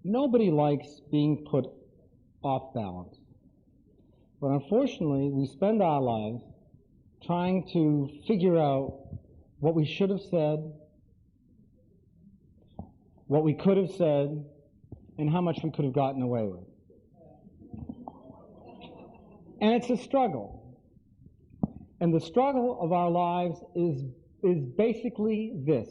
Nobody likes being put off balance. But unfortunately, we spend our lives trying to figure out what we should have said, what we could have said, and how much we could have gotten away with. And it's a struggle. And the struggle of our lives is basically this.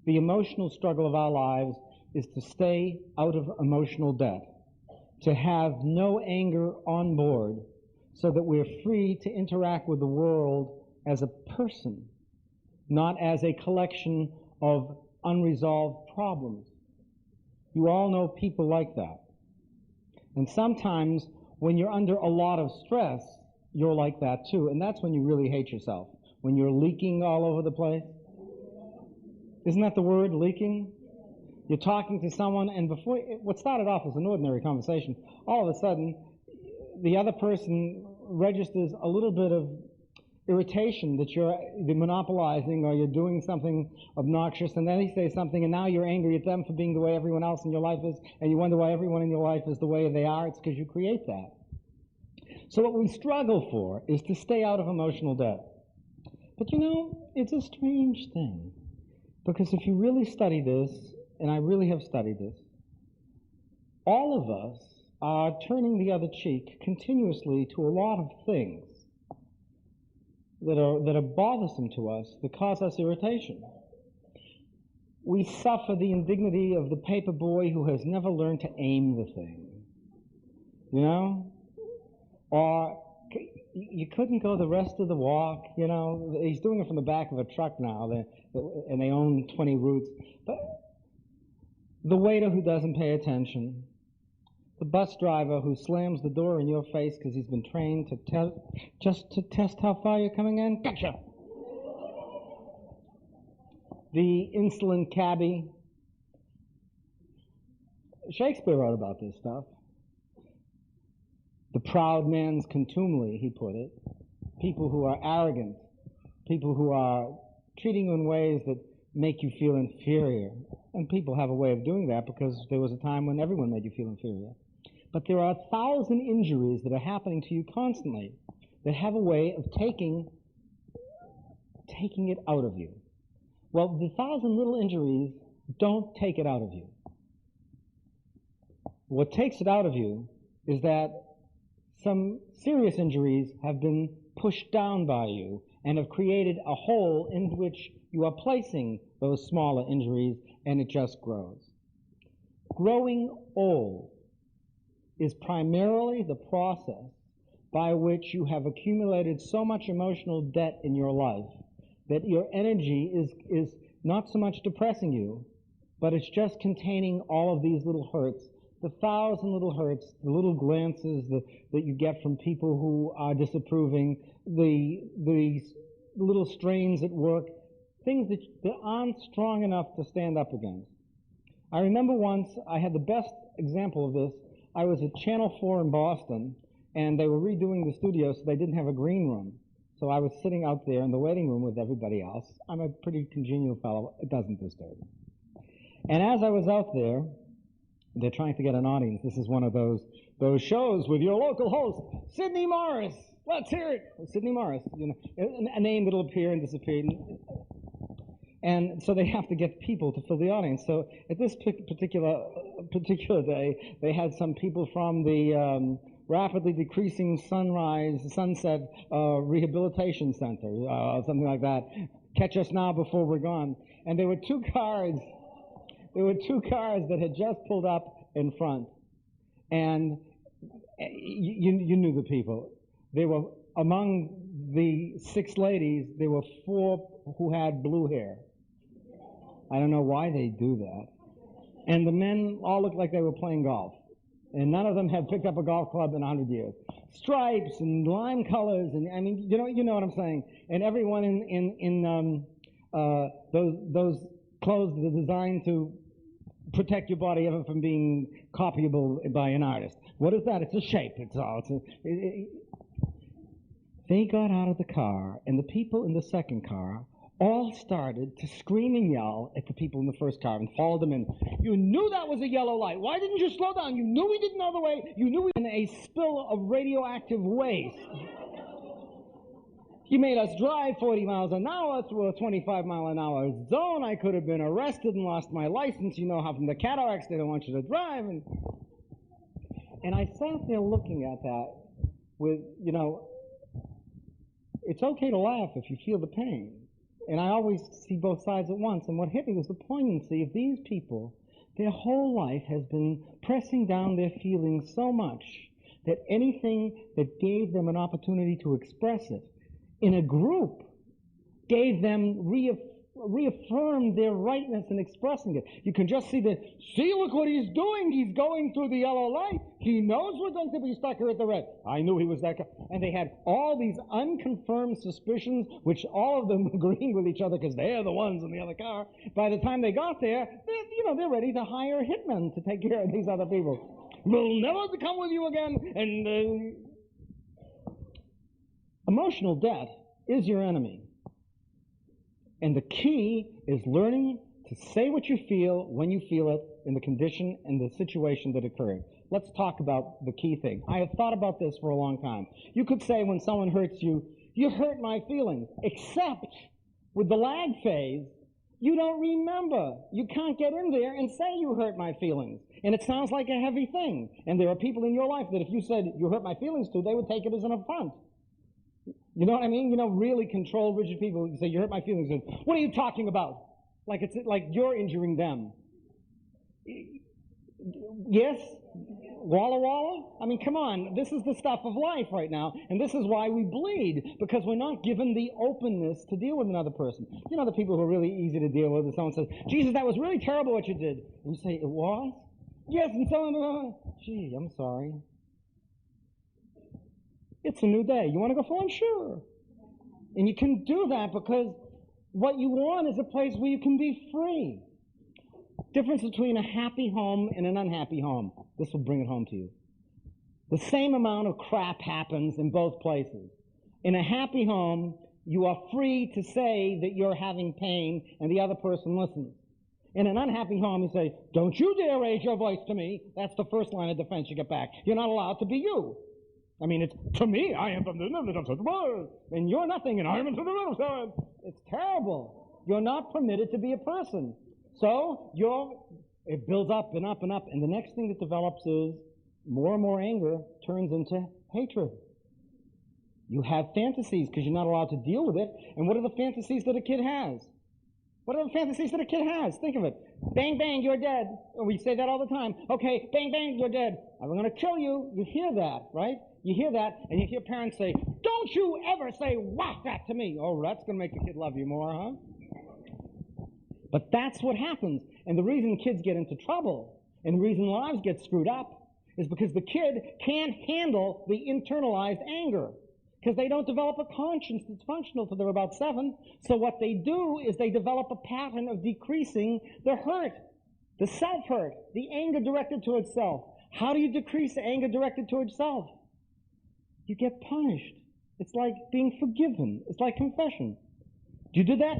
The emotional struggle of our lives is to stay out of emotional debt, to have no anger on board so that we're free to interact with the world as a person, not as a collection of unresolved problems. You all know people like that. And sometimes when you're under a lot of stress, you're like that too. And that's when you really hate yourself. When you're leaking all over the place. Isn't that the word, leaking? You're talking to someone, and before what started off as an ordinary conversation, all of a sudden, the other person registers a little bit of irritation that you're monopolizing or you're doing something obnoxious, and then they say something, and now you're angry at them for being the way everyone else in your life is, and you wonder why everyone in your life is the way they are. It's because you create that. So what we struggle for is to stay out of emotional debt. But you know, it's a strange thing, because if you really study this, and I really have studied this, all of us are turning the other cheek continuously to a lot of things that are bothersome to us, that cause us irritation. We suffer the indignity of the paper boy who has never learned to aim the thing, you know? Or you couldn't go the rest of the walk, you know? He's doing it from the back of a truck now, and they own 20 routes. But the waiter who doesn't pay attention, the bus driver who slams the door in your face because he's been trained to just to test how far you're coming in. Gotcha! The insolent cabbie. Shakespeare wrote about this stuff. The proud man's contumely, he put it. People who are arrogant. People who are treating you in ways that make you feel inferior. And people have a way of doing that because there was a time when everyone made you feel inferior. But there are 1,000 injuries that are happening to you constantly that have a way of taking it out of you. Well, the 1,000 little injuries don't take it out of you. What takes it out of you is that some serious injuries have been pushed down by you and have created a hole in which you are placing those smaller injuries, and it just grows. Growing old is primarily the process by which you have accumulated so much emotional debt in your life that your energy is not so much depressing you, but it's just containing all of these little hurts, the 1,000 little hurts, the little glances that you get from people who are disapproving, the little strains at work, things that aren't strong enough to stand up against. I remember once, I had the best example of this. I was at Channel 4 in Boston, and they were redoing the studio, so they didn't have a green room. So I was sitting out there in the waiting room with everybody else. I'm a pretty congenial fellow. It doesn't disturb me. And as I was out there, they're trying to get an audience. This is one of those shows with your local host, Sidney Morris. Let's hear it. Sidney Morris, you know, a name that'll appear and disappear. And so they have to get people to fill the audience. So at this particular day, they had some people from the rapidly decreasing sunset rehabilitation center, something like that. Catch us now before we're gone. And there were two cars that had just pulled up in front. And you knew the people. They were among the 6 ladies, there were 4 who had blue hair. I don't know why they do that. And the men all looked like they were playing golf. And none of them had picked up a golf club in 100 years. Stripes and lime colors, and I mean, you know what I'm saying. And everyone in those clothes that are designed to protect your body ever from being copyable by an artist. What is that? It's a shape. It's all. They got out of the car, and the people in the second car all started to scream and yell at the people in the first car and followed them in. You knew that was a yellow light. Why didn't you slow down? You knew we didn't know the way. You knew we were in a spill of radioactive waste. You made us drive 40 miles an hour through a 25-mile-an-hour zone. I could have been arrested and lost my license. You know how from the cataracts they don't want you to drive. And I sat there looking at that with, it's okay to laugh if you feel the pain. And I always see both sides at once. And what hit me was the poignancy of these people. Their whole life has been pressing down their feelings so much that anything that gave them an opportunity to express it in a group gave them, reaffirmed their rightness in expressing it. You can just see look what he's doing. He's going through the yellow light. He knows we're going to be stuck here at the red. I knew he was that guy. And they had all these unconfirmed suspicions, which all of them agreeing with each other because they're the ones in the other car. By the time they got there, they're ready to hire hitmen to take care of these other people. We'll never come with you again. And emotional debt is your enemy. And the key is learning to say what you feel when you feel it in the condition and the situation that occurred. Let's talk about the key thing. I have thought about this for a long time. You could say when someone hurts you, you hurt my feelings, except with the lag phase, you don't remember. You can't get in there and say you hurt my feelings. And it sounds like a heavy thing. And there are people in your life that if you said you hurt my feelings to, they would take it as an affront. You know what I mean? Really controlled, rigid people who say, you hurt my feelings. And, what are you talking about? Like you're injuring them. Yes? Walla walla? I mean, come on. This is the stuff of life right now. And this is why we bleed. Because we're not given the openness to deal with another person. The people who are really easy to deal with. If someone says, Jesus, that was really terrible what you did. And you say, it was? Yes, and so on. Gee, I'm sorry. It's a new day. You want to go for one? Sure. And you can do that because what you want is a place where you can be free. Difference between a happy home and an unhappy home. This will bring it home to you. The same amount of crap happens in both places. In a happy home, you are free to say that you're having pain and the other person listens. In an unhappy home, you say, don't you dare raise your voice to me. That's the first line of defense you get back. You're not allowed to be you. I mean, it's, to me, I am from the world, and you're nothing, and I'm into the world. It's terrible. You're not permitted to be a person. So it builds up and up and up, and the next thing that develops is more and more anger turns into hatred. You have fantasies because you're not allowed to deal with it, and what are the fantasies that a kid has? What are the fantasies that a kid has? Think of it. Bang, bang, you're dead. We say that all the time. Okay, bang, bang, you're dead. I'm going to kill you. You hear that, right? You hear that, and you hear parents say, don't you ever say whack that to me. Oh, that's going to make the kid love you more, huh? But that's what happens. And the reason kids get into trouble and the reason lives get screwed up is because the kid can't handle the internalized anger because they don't develop a conscience that's functional till they're about 7. So what they do is they develop a pattern of decreasing the hurt, the self-hurt, the anger directed towards self. How do you decrease the anger directed towards self? You get punished. It's like being forgiven. It's like confession. Do you do that?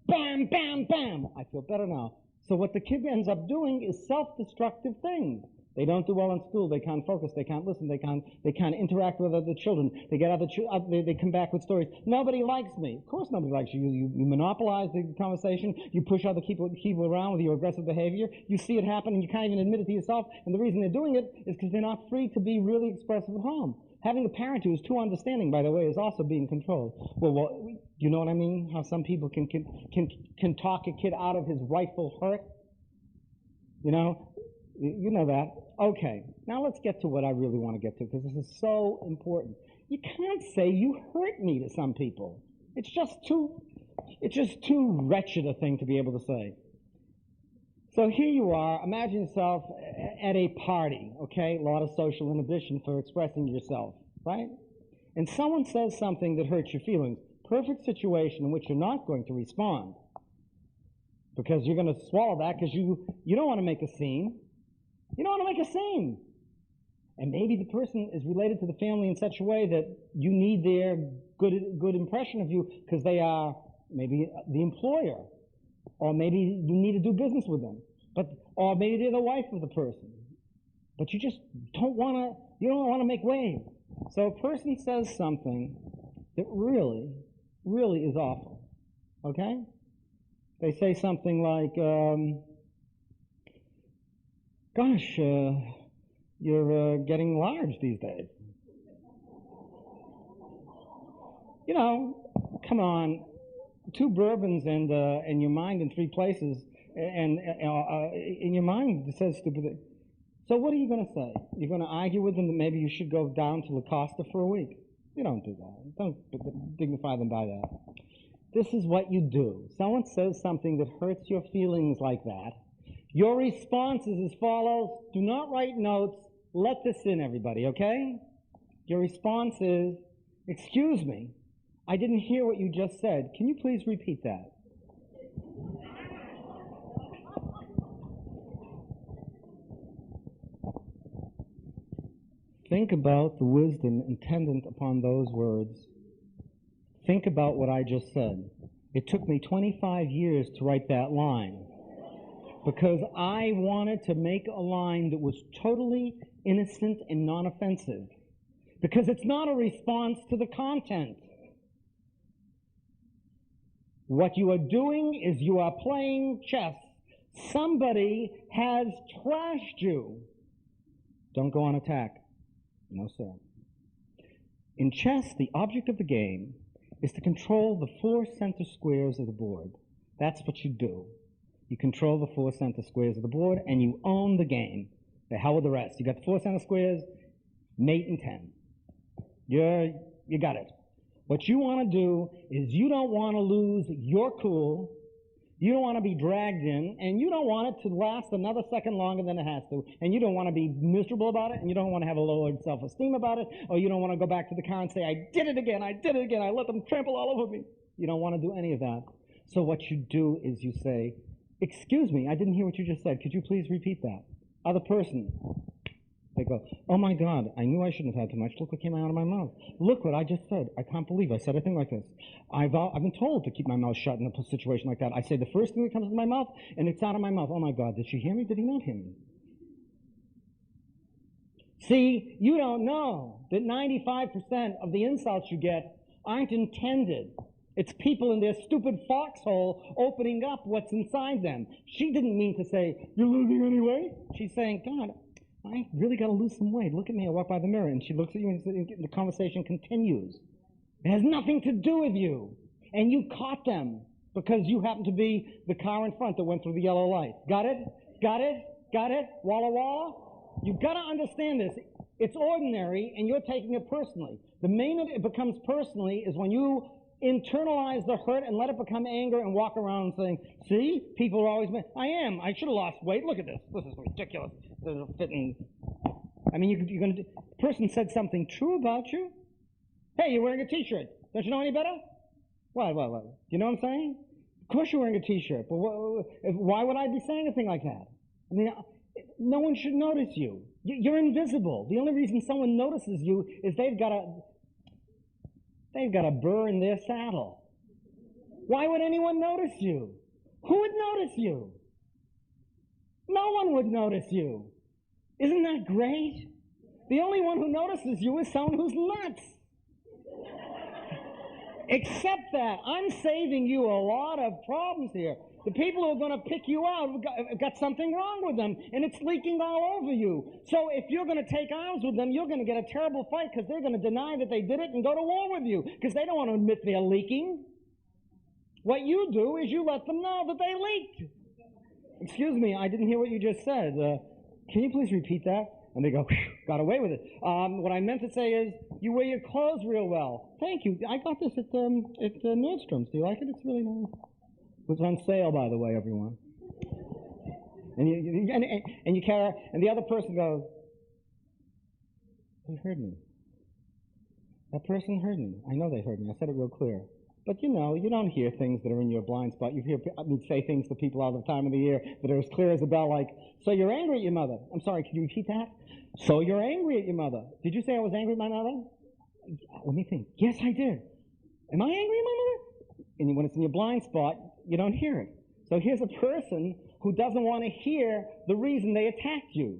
Bam, bam, bam. I feel better now. So what the kid ends up doing is self-destructive things. They don't do well in school. They can't focus. They can't listen. They can't interact with other children. They get they come back with stories. Nobody likes me. Of course nobody likes you. You monopolize the conversation. You push other people around with your aggressive behavior. You see it happen and you can't even admit it to yourself. And the reason they're doing it is because they're not free to be really expressive at home. Having a parent who is too understanding, by the way, is also being controlled. Well, you know what I mean? How some people can talk a kid out of his rightful hurt? You know that. Okay, now let's get to what I really want to get to, because this is so important. You can't say you hurt me to some people. It's just too wretched a thing to be able to say. So here you are, imagine yourself at a party, okay? A lot of social inhibition for expressing yourself, right? And someone says something that hurts your feelings. Perfect situation in which you're not going to respond because you're going to swallow that because you don't want to make a scene. You don't want to make a scene. And maybe the person is related to the family in such a way that you need their good impression of you because they are maybe the employer, or maybe you need to do business with them, or maybe they're the wife of the person, but you just don't want to make waves. So a person says something that really, really is awful, okay? They say something like, gosh, you're getting large these days. You know, come on, 2 bourbons and your mind in 3 places, and in your mind it says stupid things. So what are you going to say? You're going to argue with them that maybe you should go down to La Costa for a week? You don't do that. Don't dignify them by that. This is what you do. Someone says something that hurts your feelings like that. Your response is as follows. Do not write notes. Let this in, everybody, okay? Your response is, excuse me, I didn't hear what you just said. Can you please repeat that? Think about the wisdom intended upon those words. Think about what I just said. It took me 25 years to write that line because I wanted to make a line that was totally innocent and non-offensive, because it's not a response to the content. What you are doing is you are playing chess. Somebody has trashed you. Don't go on attack. No, sir. In chess, the object of the game is to control the 4 center squares of the board. That's what you do. You control the 4 center squares of the board, and you own the game. The hell with the rest. You got the 4 center squares, mate and 10. You got it. What you want to do is you don't want to lose your cool. You don't want to be dragged in, and you don't want it to last another second longer than it has to, and you don't want to be miserable about it, and you don't want to have a lowered self-esteem about it, or you don't want to go back to the car and say, I did it again, I let them trample all over me. You don't want to do any of that. So what you do is you say, excuse me, I didn't hear what you just said. Could you please repeat that? Other person. They go, oh my God, I knew I shouldn't have had too much. Look what came out of my mouth. Look what I just said. I can't believe I said a thing like this. I've been told to keep my mouth shut in a situation like that. I say the first thing that comes to my mouth, and it's out of my mouth. Oh my God, did she hear me? Did he not hear me? See, you don't know that 95% of the insults you get aren't intended. It's people in their stupid foxhole opening up what's inside them. She didn't mean to say, you're losing anyway. She's saying, God, I really got to lose some weight. Look at me. I walk by the mirror, and she looks at you, and the conversation continues. It has nothing to do with you. And you caught them because you happen to be the car in front that went through the yellow light. Got it? Got it? Got it? Walla walla? You've got to understand this. It's ordinary, and you're taking it personally. The minute it becomes personally is when you internalize the hurt and let it become anger and walk around saying, see, people are always, I should have lost weight. Look at this. This is ridiculous. This is fitting. I mean, you're going to, the person said something true about you. Hey, you're wearing a T-shirt. Don't you know any better? What? You know what I'm saying? Of course you're wearing a T-shirt. But why would I be saying a thing like that? I mean, no one should notice you. You're invisible. The only reason someone notices you is they've got a burr in their saddle. Why would anyone notice you? Who would notice you? No one would notice you. Isn't that great? The only one who notices you is someone who's nuts. Except that I'm saving you a lot of problems here. The people who are going to pick you out have got something wrong with them, and it's leaking all over you. So if you're going to take arms with them, you're going to get a terrible fight because they're going to deny that they did it and go to war with you because they don't want to admit they're leaking. What you do is you let them know that they leaked. Excuse me, I didn't hear what you just said. Can you please repeat that? And they go, got away with it. What I meant to say is, you wear your clothes real well. Thank you. I got this at Nordstrom's. Do you like it? It's really nice. It was on sale, by the way, everyone. And you carry, and the other person goes, they heard me. That person heard me. I know they heard me. I said it real clear. But you know, you don't hear things that are in your blind spot. You hear me say things to people all the time of the year that are as clear as a bell, like, so you're angry at your mother. I'm sorry, can you repeat that? So you're angry at your mother. Did you say I was angry at my mother? Let me think. Yes, I did. Am I angry at my mother? and when it's in your blind spot, you don't hear it. So here's a person who doesn't want to hear the reason they attacked you.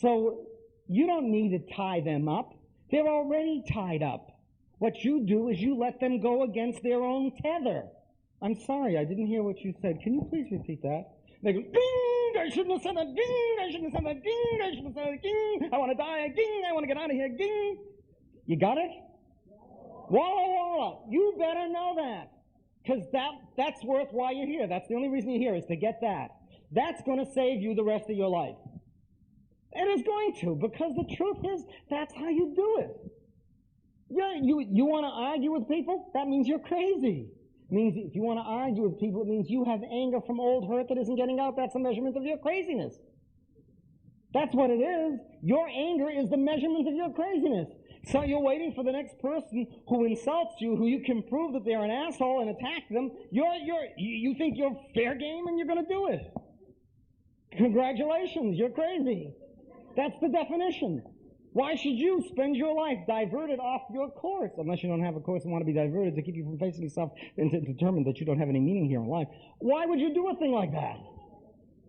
So you don't need to tie them up. They're already tied up. What you do is you let them go against their own tether. I'm sorry, I didn't hear what you said. Can you please repeat that? They go, ding, I shouldn't have said that, ding, I shouldn't have said that, ding, I shouldn't have said that, ding, I want to die, ding, I want to get out of here, ding. You got it? Walla walla. You better know that. Because that's worth why you're here. That's the only reason you're here, is to get that. That's going to save you the rest of your life. It is going to, because the truth is, that's how you do it. Yeah, you want to argue with people? That means you're crazy. It means if you want to argue with people, it means you have anger from old hurt that isn't getting out. That's a measurement of your craziness. That's what it is. Your anger is the measurement of your craziness. So you're waiting for the next person who insults you, who you can prove that they're an asshole and attack them. You think you're fair game and you're going to do it. Congratulations, you're crazy. That's the definition. Why should you spend your life diverted off your course, unless you don't have a course and want to be diverted to keep you from facing yourself and to determine that you don't have any meaning here in life? Why would you do a thing like that?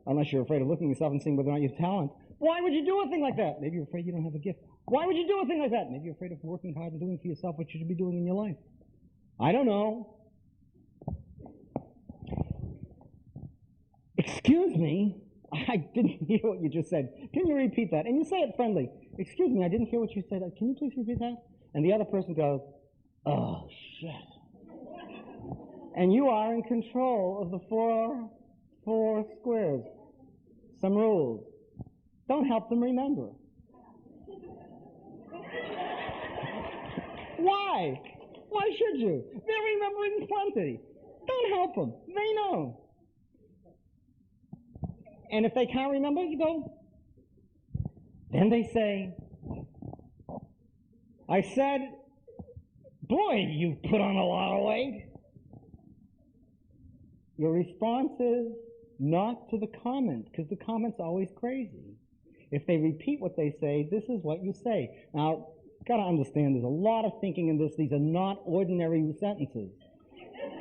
Unless you're afraid of looking at yourself and seeing whether or not you have talent. Why would you do a thing like that? Maybe you're afraid you don't have a gift. Why would you do a thing like that? Maybe you're afraid of working hard and doing for yourself what you should be doing in your life. I don't know. Excuse me, I didn't hear what you just said. Can you repeat that? And you say it friendly. Excuse me, I didn't hear what you said. Can you please repeat that? And the other person goes, oh, shit. And you are in control of the four squares. Some rules. Don't help them remember. Why? Why should you? They're remembering plenty. Don't help them. They know. And if they can't remember, you go. Then they say, I said, boy, you put on a lot of weight. Your response is not to the comment, because the comment's always crazy. If they repeat what they say, this is what you say. Now, got to understand, there's a lot of thinking in this. These are not ordinary sentences.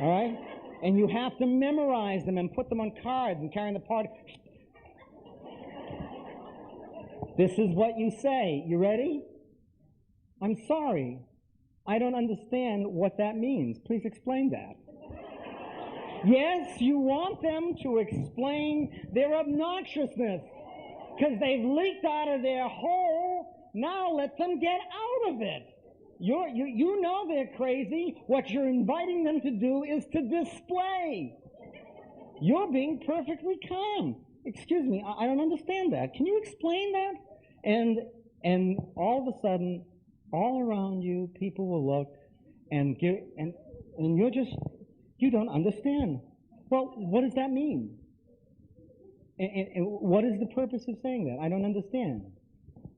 All right? And you have to memorize them and put them on cards and carry in the party. This is what you say. You ready? I'm sorry. I don't understand what that means. Please explain that. Yes, you want them to explain their obnoxiousness because they've leaked out of their hole. Now let them get out of it. You know they're crazy. What you're inviting them to do is to display. You're being perfectly calm. Excuse me, I don't understand that. Can you explain that? And all of a sudden, all around you, people will look and you're just, you don't understand. Well, what does that mean? And what is the purpose of saying that? I don't understand.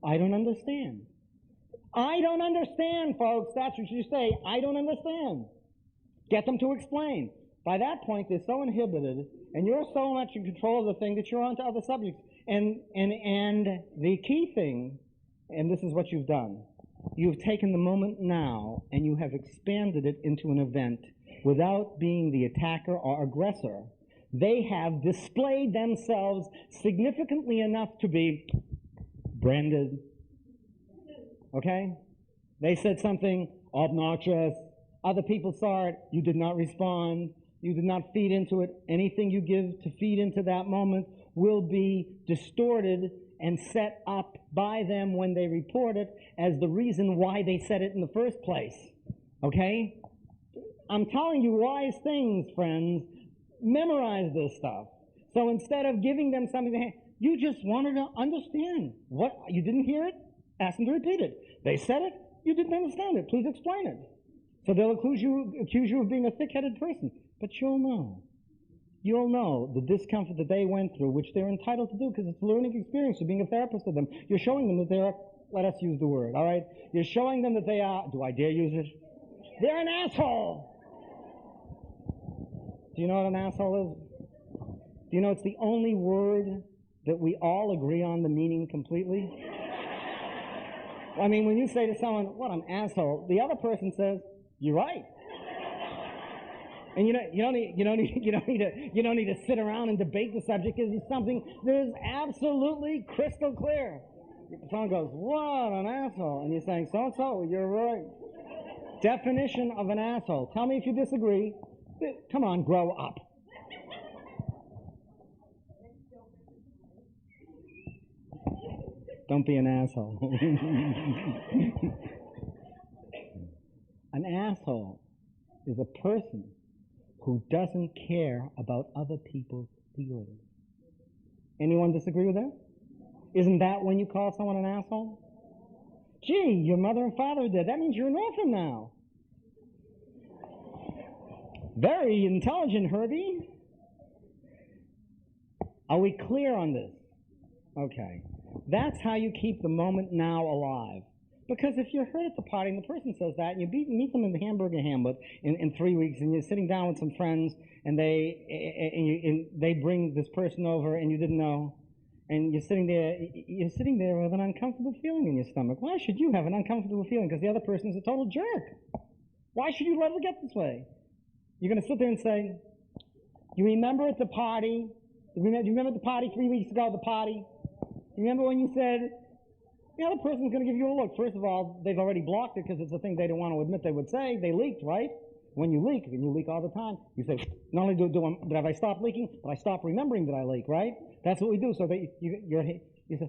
I don't understand. I don't understand, folks. That's what you say. I don't understand. Get them to explain. By that point, they're so inhibited, and you're so much in control of the thing that you're on to other subjects. And the key thing, and this is what you've done, you've taken the moment now, and you have expanded it into an event without being the attacker or aggressor. They have displayed themselves significantly enough to be branded. Okay? They said something obnoxious. Other people saw it. You did not respond. You did not feed into it. Anything you give to feed into that moment will be distorted and set up by them when they report it as the reason why they said it in the first place. Okay? I'm telling you wise things, friends. Memorize this stuff. So instead of giving them something to hand, you just wanted to understand. What? You didn't hear it? Ask them to repeat it. They said it. You didn't understand it. Please explain it. So they'll accuse you of being a thick-headed person. But you'll know. You'll know the discomfort that they went through, which they're entitled to do because it's a learning experience of being a therapist with them. You're showing them that they're, let us use the word, all right? You're showing them that they are, do I dare use it? They're an asshole. Do you know what an asshole is? Do you know it's the only word that we all agree on the meaning completely? I mean, when you say to someone, what, an asshole, the other person says, you're right. And you don't need to sit around and debate the subject. It's something that is absolutely crystal clear. Someone goes, "What an asshole!" And you're saying, "So, you're right." Definition of an asshole. Tell me if you disagree. Come on, grow up. Don't be an asshole. An asshole is a person who doesn't care about other people's feelings. Anyone disagree with that? Isn't that when you call someone an asshole? Gee, your mother and father did. That means you're an orphan now. Very intelligent, Herbie. Are we clear on this? Okay. That's how you keep the moment now alive. Because if you're hurt at the party and the person says that, and you meet them in the hamburger hamlet in 3 weeks, and you're sitting down with some friends, and they bring this person over, and you didn't know, and you're sitting there with an uncomfortable feeling in your stomach. Why should you have an uncomfortable feeling? Because the other person is a total jerk. Why should you let it get this way? You're going to sit there and say, "You remember at the party? Do you remember the party 3 weeks ago? The party? You remember when you said?" The other person's going to give you a look. First of all, they've already blocked it because it's a thing they didn't want to admit they would say. They leaked, right? When you leak, and you leak all the time, you say, "Not only have I stopped leaking, but I stopped remembering that I leak," right? That's what we do. So that you say,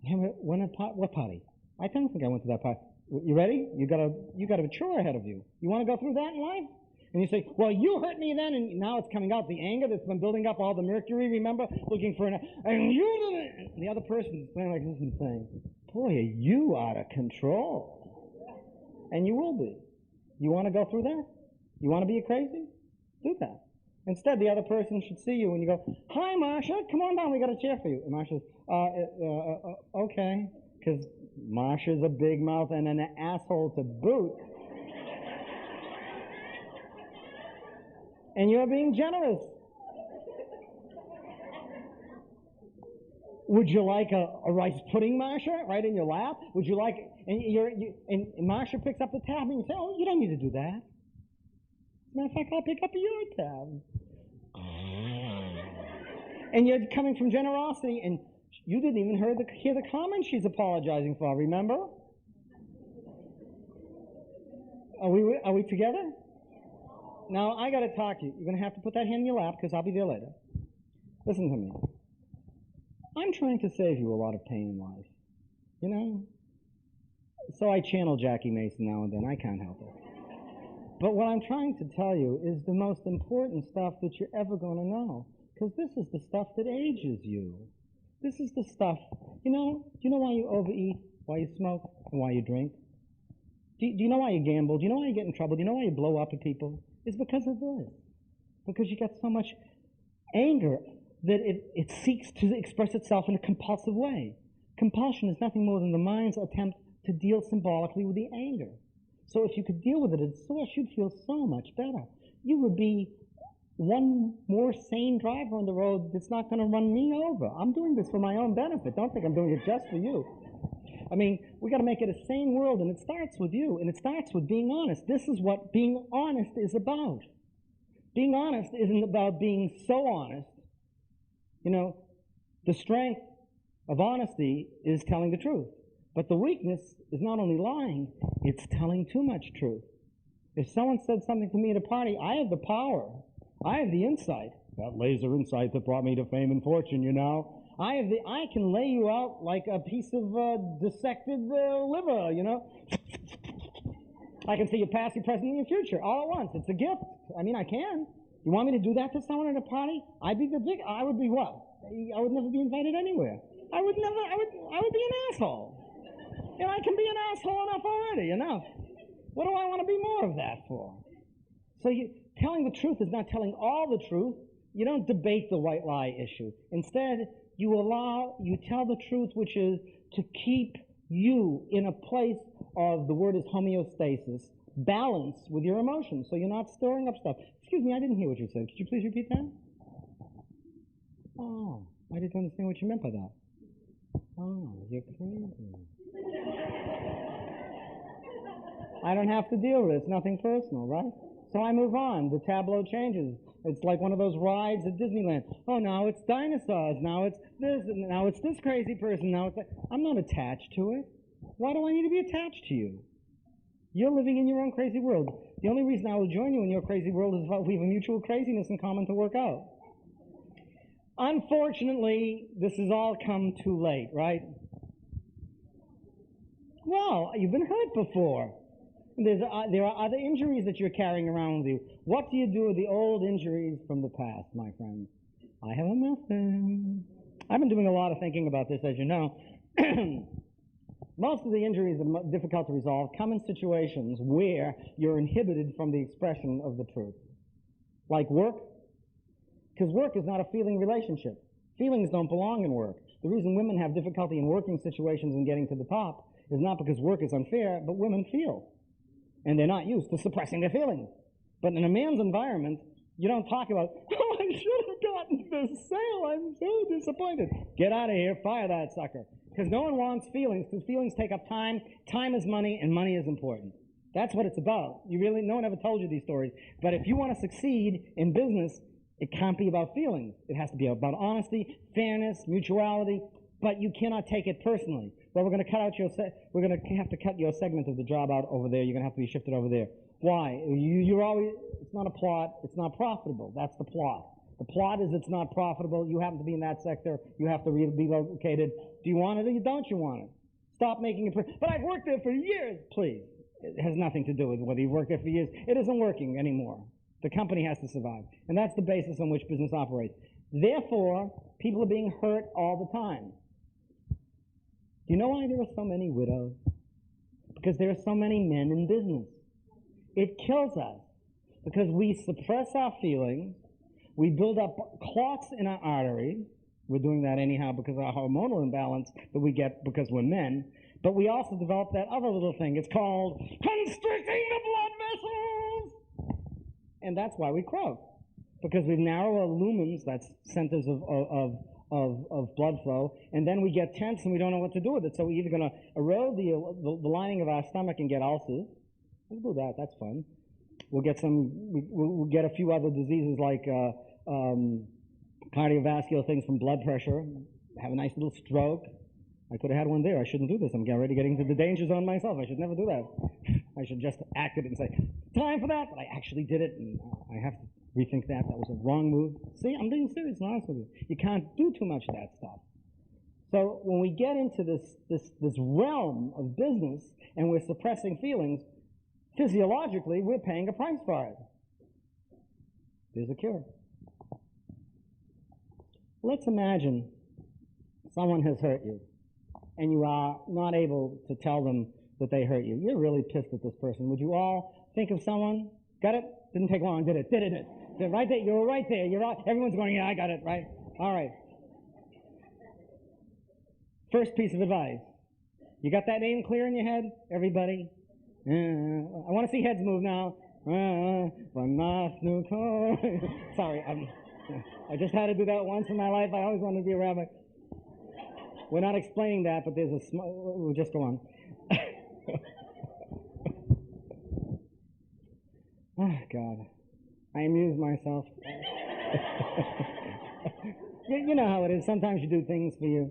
"What party? I don't think I went to that party." You ready? You got a chore ahead of you. You want to go through that in life? And you say, "Well, you hurt me then," and now it's coming out, the anger that's been building up, all the mercury, remember, looking for and you didn't. And the other person's saying like this and saying, "Boy, are you out of control." And you will be. You want to go through that? You want to be a crazy? Do that. Instead, the other person should see you and you go, "Hi, Marsha, come on down, we got a chair for you." And Marsha says, "Okay," because Marsha's a big mouth and an asshole to boot. And you're being generous. Would you like a rice pudding, Marsha, right in your lap? Would you like, and Marsha picks up the tab and you say, "Oh, you don't need to do that. As a matter of fact, I'll pick up your tab." And you're coming from generosity, and you didn't even hear the comment she's apologizing for, remember? Are we together? Now, I got to talk to you. You're going to have to put that hand in your lap because I'll be there later. Listen to me. I'm trying to save you a lot of pain in life, you know? So I channel Jackie Mason now and then. I can't help it. But what I'm trying to tell you is the most important stuff that you're ever going to know, because this is the stuff that ages you. This is the stuff, do you know why you overeat, why you smoke, and why you drink? Do you know why you gamble? Do you know why you get in trouble? Do you know why you blow up at people? It's because of this. Because you got so much anger that it seeks to express itself in a compulsive way. Compulsion is nothing more than the mind's attempt to deal symbolically with the anger. So if you could deal with it at source, you'd feel so much better. You would be one more sane driver on the road that's not going to run me over. I'm doing this for my own benefit. Don't think I'm doing it just for you. I mean, we got to make it a sane world, and it starts with you, and it starts with being honest. This is what being honest is about. Being honest isn't about being so honest. The strength of honesty is telling the truth. But the weakness is not only lying, it's telling too much truth. If someone said something to me at a party, I have the power. I have the insight. That laser insight that brought me to fame and fortune, I can lay you out like a piece of dissected liver, I can see your past, your present, and your future all at once. It's a gift. I mean, I can. You want me to do that to someone at a party? I would be what? I would never be invited anywhere. I would be an asshole. I can be an asshole enough already, enough. What do I want to be more of that for? So telling the truth is not telling all the truth. You don't debate the white lie issue. Instead, you tell the truth, which is to keep you in a place of, the word is homeostasis, balance with your emotions, so you're not stirring up stuff. Excuse me, I didn't hear what you said. Could you please repeat that? Oh, I didn't understand what you meant by that. Oh, you're crazy. I don't have to deal with it. It's nothing personal, right? So I move on. The tableau changes. It's like one of those rides at Disneyland. Oh, now it's dinosaurs. Now it's this. Now it's this crazy person. Now it's that. I'm not attached to it. Why do I need to be attached to you? You're living in your own crazy world. The only reason I will join you in your crazy world is if we have a mutual craziness in common to work out. Unfortunately, this has all come too late, right? Well, you've been hurt before. There are other injuries that you're carrying around with you. What do you do with the old injuries from the past, my friends? I have a method. I've been doing a lot of thinking about this, as you know. Most of the injuries that are difficult to resolve come in situations where you're inhibited from the expression of the truth. Like work, because work is not a feeling relationship. Feelings don't belong in work. The reason women have difficulty in working situations and getting to the top is not because work is unfair, but women feel. And they're not used to suppressing their feelings. But in a man's environment, you don't talk about, oh, I should have gotten the sale. I'm so disappointed. Get out of here. Fire that sucker. Because no one wants feelings, because feelings take up time. Time is money, and money is important. That's what it's about. No one ever told you these stories. But if you want to succeed in business, it can't be about feelings. It has to be about honesty, fairness, mutuality, but you cannot take it personally. Well, we're going to have to cut your segment of the job out over there. You're going to have to be shifted over there. Why? It's not a plot. It's not profitable. That's the plot. The plot is it's not profitable. You happen to be in that sector. You have to be located. Do you want it or don't you want it? Stop making it. But I've worked there for years. Please. It has nothing to do with whether you've worked there for years. It isn't working anymore. The company has to survive. And that's the basis on which business operates. Therefore, people are being hurt all the time. Do you know why there are so many widows? Because there are so many men in business. It kills us because we suppress our feelings. We build up clots in our arteries. We're doing that anyhow because of our hormonal imbalance that we get because we're men. But we also develop that other little thing. It's called constricting the blood vessels. And that's why we croak. Because we narrow our lumens, that's centers of blood flow, and then we get tense and we don't know what to do with it. So we're either going to erode the lining of our stomach and get ulcers. We'll do that. That's fun. We'll get a few other diseases like cardiovascular things from blood pressure. Have a nice little stroke. I could have had one there. I shouldn't do this. I'm already getting into the danger zone myself. I should never do that. I should just act it and say, time for that, but I actually did it, and I have to rethink that. That was a wrong move. See, I'm being serious and honest with you. You can't do too much of that stuff. So when we get into this realm of business and we're suppressing feelings, physiologically, we're paying a price for it. There's a cure. Let's imagine someone has hurt you, and you are not able to tell them that they hurt you. You're really pissed at this person. Would you all think of someone? Got it? Didn't take long, did it? Did it? Right there. You're right there. You're right. Everyone's going, yeah, I got it, right? All right. First piece of advice. You got that name clear in your head, everybody? I want to see heads move now. Sorry, I just had to do that once in my life. I always wanted to be a rabbi. We're not explaining that, but there's we'll just go on. Oh, God. I amuse myself. You know how it is. Sometimes you do things for you.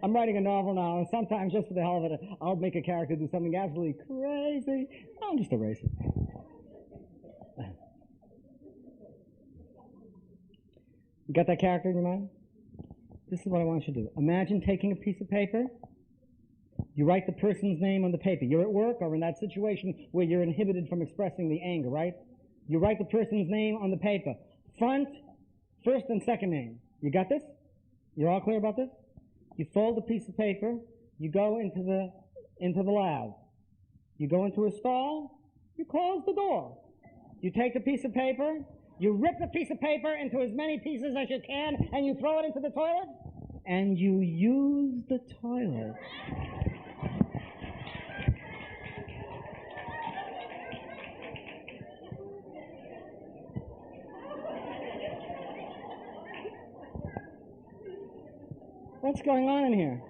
I'm writing a novel now, and sometimes, just for the hell of it, I'll make a character do something absolutely crazy. I'll just erase it. You got that character in your mind? This is what I want you to do. Imagine taking a piece of paper. You write the person's name on the paper. You're at work or in that situation where you're inhibited from expressing the anger, right? You write the person's name on the paper. Front, first and second name. You got this? You're all clear about this? You fold the piece of paper. You go into the lab. You go into a stall. You close the door. You take the piece of paper. You rip the piece of paper into as many pieces as you can, and you throw it into the toilet. And you use the toilet. What's going on in here?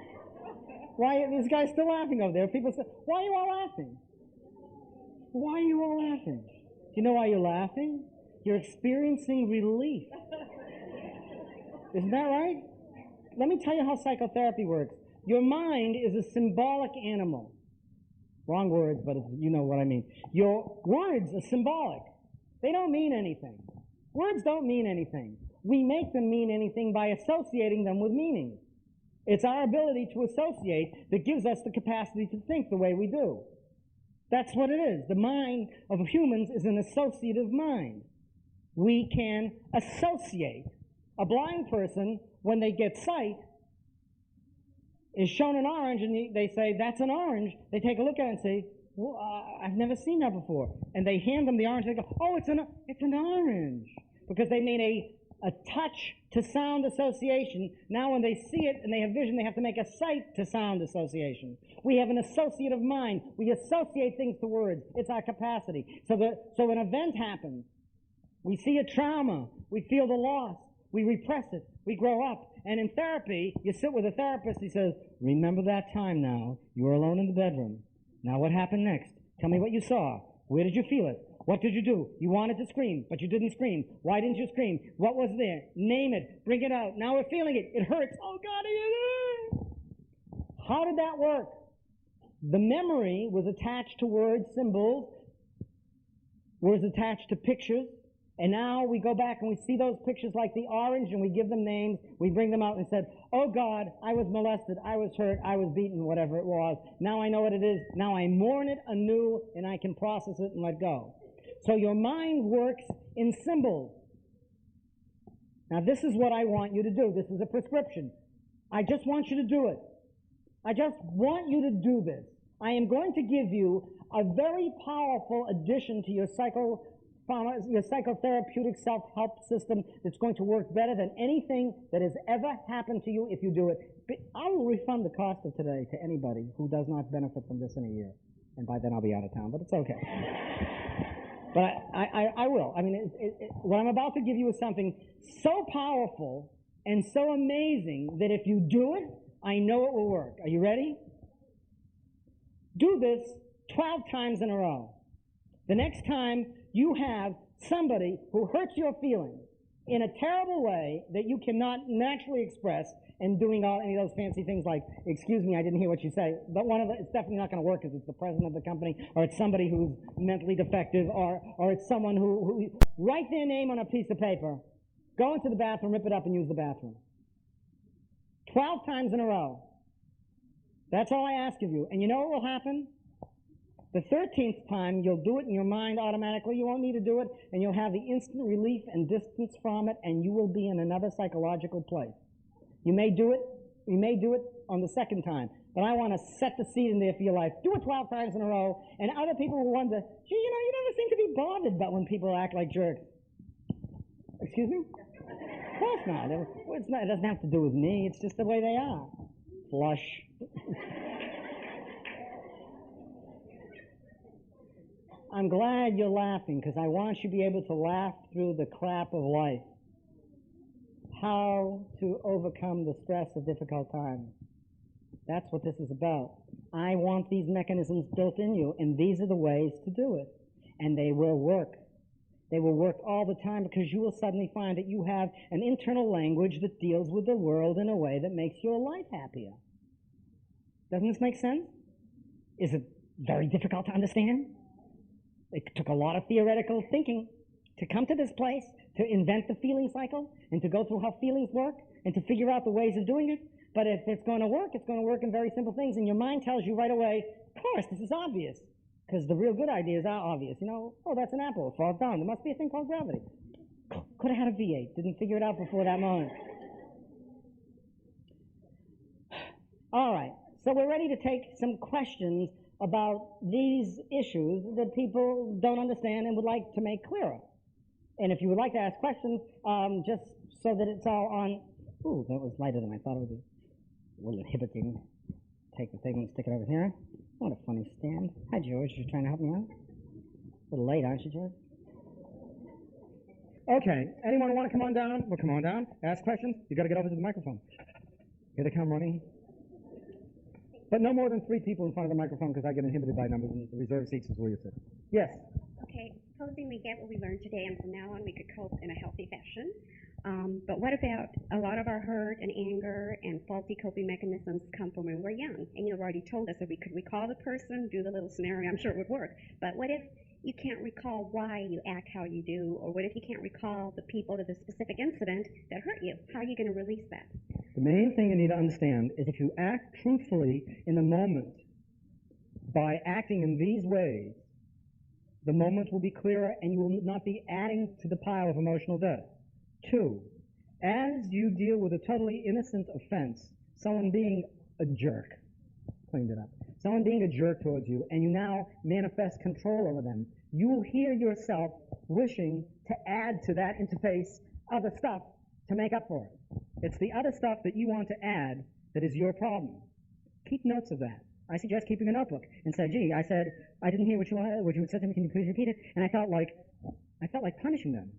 Why are these guys still laughing over there? People say, why are you all laughing? Why are you all laughing? you know why you're laughing? You're experiencing relief. Isn't that right? Let me tell you how psychotherapy works. Your mind is a symbolic animal. Wrong words, but you know what I mean. Your words are symbolic. They don't mean anything. Words don't mean anything. We make them mean anything by associating them with meaning. It's our ability to associate that gives us the capacity to think the way we do. That's what it is. The mind of humans is an associative mind. We can associate. A blind person, when they get sight, is shown an orange, and they say, that's an orange. They take a look at it and say, well, I've never seen that before. And they hand them the orange, and they go, oh, it's an orange. Because they made a touch-to-sound association. Now when they see it and they have vision, they have to make a sight-to-sound association. We have an associative mind. We associate things to words. It's our capacity. So an event happens. We see a trauma. We feel the loss. We repress it. We grow up. And in therapy, you sit with a therapist. He says, remember that time now. You were alone in the bedroom. Now what happened next? Tell me what you saw. Where did you feel it? What did you do? You wanted to scream, but you didn't scream. Why didn't you scream? What was there? Name it. Bring it out. Now we're feeling it. It hurts. Oh, God, it hurts. How did that work? The memory was attached to words, symbols, was attached to pictures, and now we go back and we see those pictures like the orange, and we give them names. We bring them out and said, oh, God, I was molested, I was hurt, I was beaten, whatever it was. Now I know what it is. Now I mourn it anew, and I can process it and let go. So your mind works in symbols. Now this is what I want you to do. This is a prescription. I just want you to do it. I just want you to do this. I am going to give you a very powerful addition to your psychotherapeutic self-help system that's going to work better than anything that has ever happened to you if you do it. I will refund the cost of today to anybody who does not benefit from this in a year. And by then I'll be out of town, but it's okay. But I will. I mean, what I'm about to give you is something so powerful and so amazing that if you do it, I know it will work. Are you ready? Do this 12 times in a row. The next time you have somebody who hurts your feelings in a terrible way that you cannot naturally express, and doing any of those fancy things like, excuse me, I didn't hear what you say, but it's definitely not going to work because it's the president of the company, or it's somebody who's mentally defective, or it's someone who write their name on a piece of paper, go into the bathroom, rip it up, and use the bathroom. 12 times in a row. That's all I ask of you. And you know what will happen? The 13th time, you'll do it in your mind automatically. You won't need to do it, and you'll have the instant relief and distance from it, and you will be in another psychological place. You may do it on the second time, but I want to set the seed in there for your life. Do it 12 times in a row, and other people will wonder, gee, you never seem to be bothered about when people act like jerks. Excuse me? Of course not. It doesn't have to do with me. It's just the way they are. Flush. I'm glad you're laughing, because I want you to be able to laugh through the crap of life. How to overcome the stress of difficult times. That's what this is about. I want these mechanisms built in you, and these are the ways to do it. And they will work. They will work all the time, because you will suddenly find that you have an internal language that deals with the world in a way that makes your life happier. Doesn't this make sense? Is it very difficult to understand? It took a lot of theoretical thinking to come to this place, to invent the feeling cycle, and to go through how feelings work, and to figure out the ways of doing it. But if it's going to work, it's going to work in very simple things, and your mind tells you right away, of course, this is obvious, because the real good ideas are obvious. Oh, that's an apple, it falls down. There must be a thing called gravity. Could have had a V8, didn't figure it out before that moment. All right, so we're ready to take some questions about these issues that people don't understand and would like to make clearer. And if you would like to ask questions, just so that it's all on... Ooh, that was lighter than I thought it would be. A little inhibiting. Take the thing and stick it over here. What a funny stand. Hi, George. You're trying to help me out? A little late, aren't you, George? Okay. Anyone want to come on down? Well, come on down. Ask questions. You got to get over to the microphone. Here they come running. But no more than 3 people in front of the microphone, because I get inhibited by numbers, and the reserved seats is where you sit. Yes? Okay, supposing we get what we learned today and from now on we could cope in a healthy fashion. But what about a lot of our hurt and anger and faulty coping mechanisms come from when we're young? And you've already told us that we could recall the person, do the little scenario, I'm sure it would work. But what if you can't recall why you act how you do? Or what if you can't recall the people or the specific incident that hurt you? How are you going to release that? The main thing you need to understand is if you act truthfully in the moment, by acting in these ways, the moment will be clearer and you will not be adding to the pile of emotional debt. 2, as you deal with a totally innocent offense, someone being a jerk, cleaned it up, someone being a jerk towards you, and you now manifest control over them, you will hear yourself wishing to add to that interface other stuff to make up for it. It's the other stuff that you want to add that is your problem. Keep notes of that. I suggest keeping a notebook and say, gee, I didn't hear what you had said to me, can you please repeat it? And I felt like punishing them.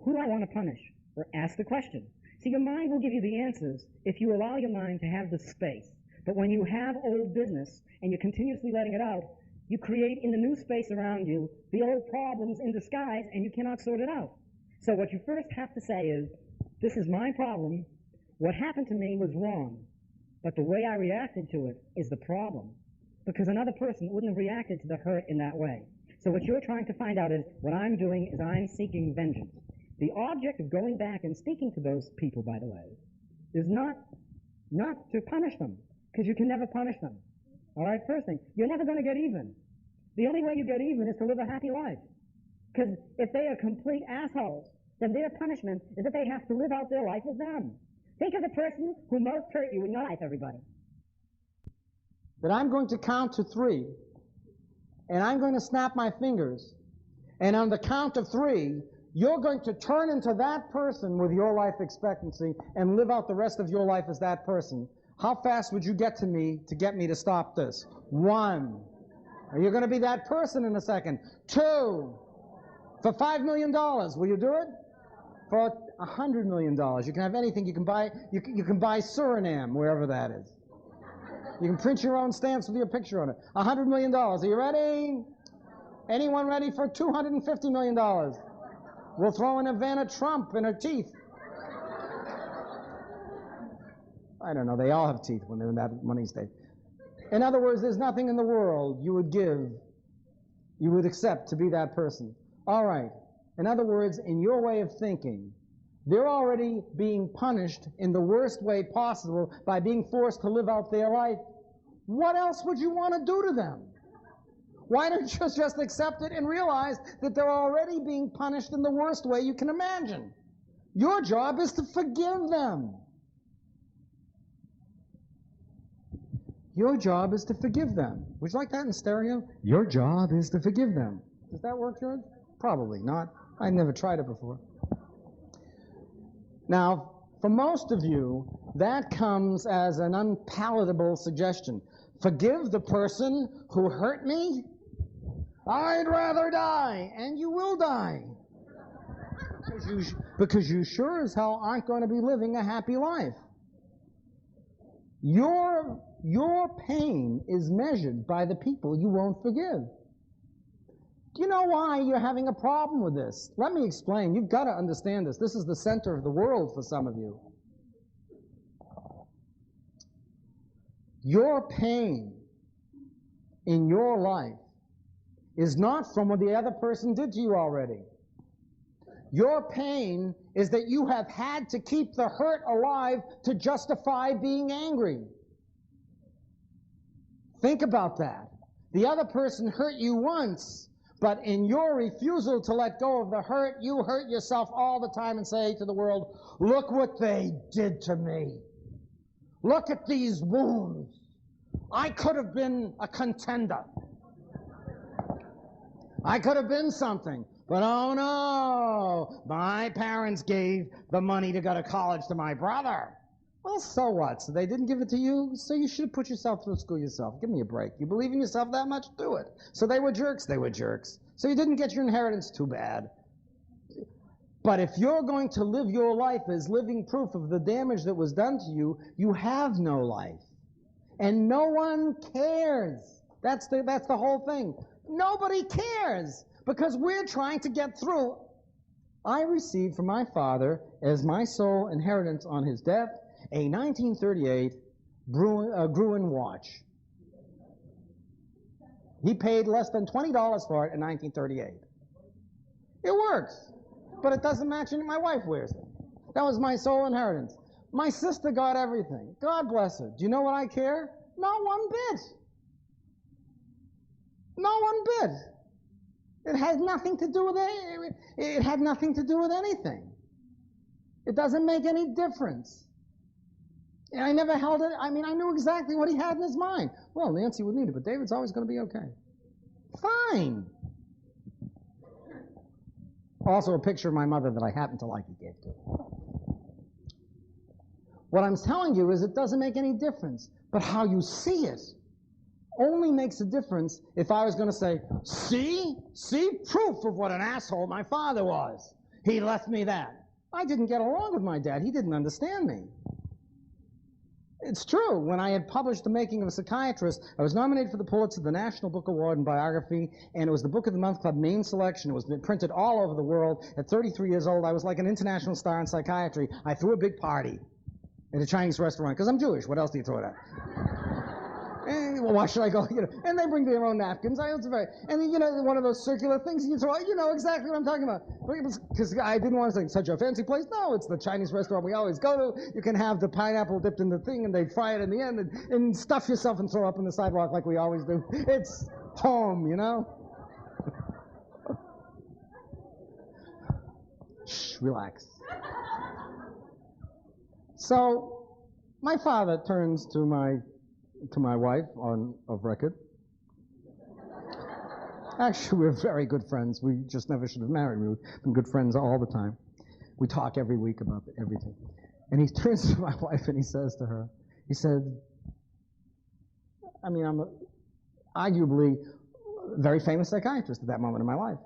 Who do I want to punish? Or ask the question. See, your mind will give you the answers if you allow your mind to have the space. But when you have old business and you're continuously letting it out, you create in the new space around you the old problems in disguise and you cannot sort it out. So what you first have to say is, this is my problem. What happened to me was wrong. But the way I reacted to it is the problem. Because another person wouldn't have reacted to the hurt in that way. So what you're trying to find out is, what I'm doing is I'm seeking vengeance. The object of going back and speaking to those people, by the way, is not to punish them, because you can never punish them. All right, first thing, you're never going to get even. The only way you get even is to live a happy life. Because if they are complete assholes, then their punishment is that they have to live out their life with them. Think of the person who most hurt you in your life, everybody. That I'm going to count to 3, and I'm going to snap my fingers, and on the count of 3, you're going to turn into that person with your life expectancy and live out the rest of your life as that person. How fast would you get to me to get me to stop this? 1. Are you going to be that person in a second? 2. For $5 million, will you do it? For $100 million, you can have anything. You can buy Suriname, wherever that is. You can print your own stamps with your picture on it. $100 million. Are you ready? Anyone ready for $250 million? We'll throw in Ivana Trump in her teeth. I don't know. They all have teeth when they're in that money state. In other words, there's nothing in the world you would accept to be that person. All right. In other words, in your way of thinking, they're already being punished in the worst way possible by being forced to live out their life. What else would you want to do to them? Why don't you just accept it and realize that they're already being punished in the worst way you can imagine? Your job is to forgive them. Your job is to forgive them. Would you like that in stereo? Your job is to forgive them. Does that work, George? Probably not. I've never tried it before. Now, for most of you, that comes as an unpalatable suggestion. Forgive the person who hurt me? I'd rather die, and you will die. Because you sure as hell aren't going to be living a happy life. Your pain is measured by the people you won't forgive. Do you know why you're having a problem with this? Let me explain. You've got to understand this. This is the center of the world for some of you. Your pain in your life is not from what the other person did to you already. Your pain is that you have had to keep the hurt alive to justify being angry. Think about that. The other person hurt you once, but in your refusal to let go of the hurt, you hurt yourself all the time and say to the world, look what they did to me. Look at these wounds. I could have been a contender. I could have been something. But oh no, my parents gave the money to go to college to my brother. Well, so what? So they didn't give it to you? So you should have put yourself through school yourself. Give me a break. You believe in yourself that much? Do it. So they were jerks? They were jerks. So you didn't get your inheritance? Too bad. But if you're going to live your life as living proof of the damage that was done to you, you have no life. And no one cares. That's the whole thing. Nobody cares. because we're trying to get through. I received from my father, as my sole inheritance on his death, a 1938 Gruen watch. He paid less than $20 for it in 1938. It works, but it doesn't match any. My wife wears it. That was my sole inheritance. My sister got everything. God bless her. Do you know what I care? Not one bit. Not one bit. It had nothing to do with it. It had nothing to do with anything. It doesn't make any difference. And I never held it. I mean, I knew exactly what he had in his mind. Well, Nancy would need it, but David's always going to be okay. Fine. Also, a picture of my mother that I happen to like he gave to her. What I'm telling you is it doesn't make any difference. But how you see it only makes a difference if I was going to say, see proof of what an asshole my father was. He left me that. I didn't get along with my dad. He didn't understand me. It's true. When I had published The Making of a Psychiatrist, I was nominated for the Pulitzer, the National Book Award in Biography, and it was the Book of the Month Club main selection. It was printed all over the world. At 33 years old, I was like an international star in psychiatry. I threw a big party at a Chinese restaurant, because I'm Jewish. What else do you throw it at? And, well, why should I go? And they bring their own napkins. And one of those circular things you throw. You know exactly what I'm talking about. Because I didn't want to say such a fancy place. No, it's the Chinese restaurant we always go to. You can have the pineapple dipped in the thing, and they fry it in the end, and stuff yourself and throw up on the sidewalk like we always do. It's home, you know. Shh, relax. So, my father turns to my wife of record. Actually, we're very good friends. We just never should have married. We've been good friends all the time. We talk every week about everything. And he turns to my wife and he says to her, he said, I'm arguably a very famous psychiatrist at that moment in my life,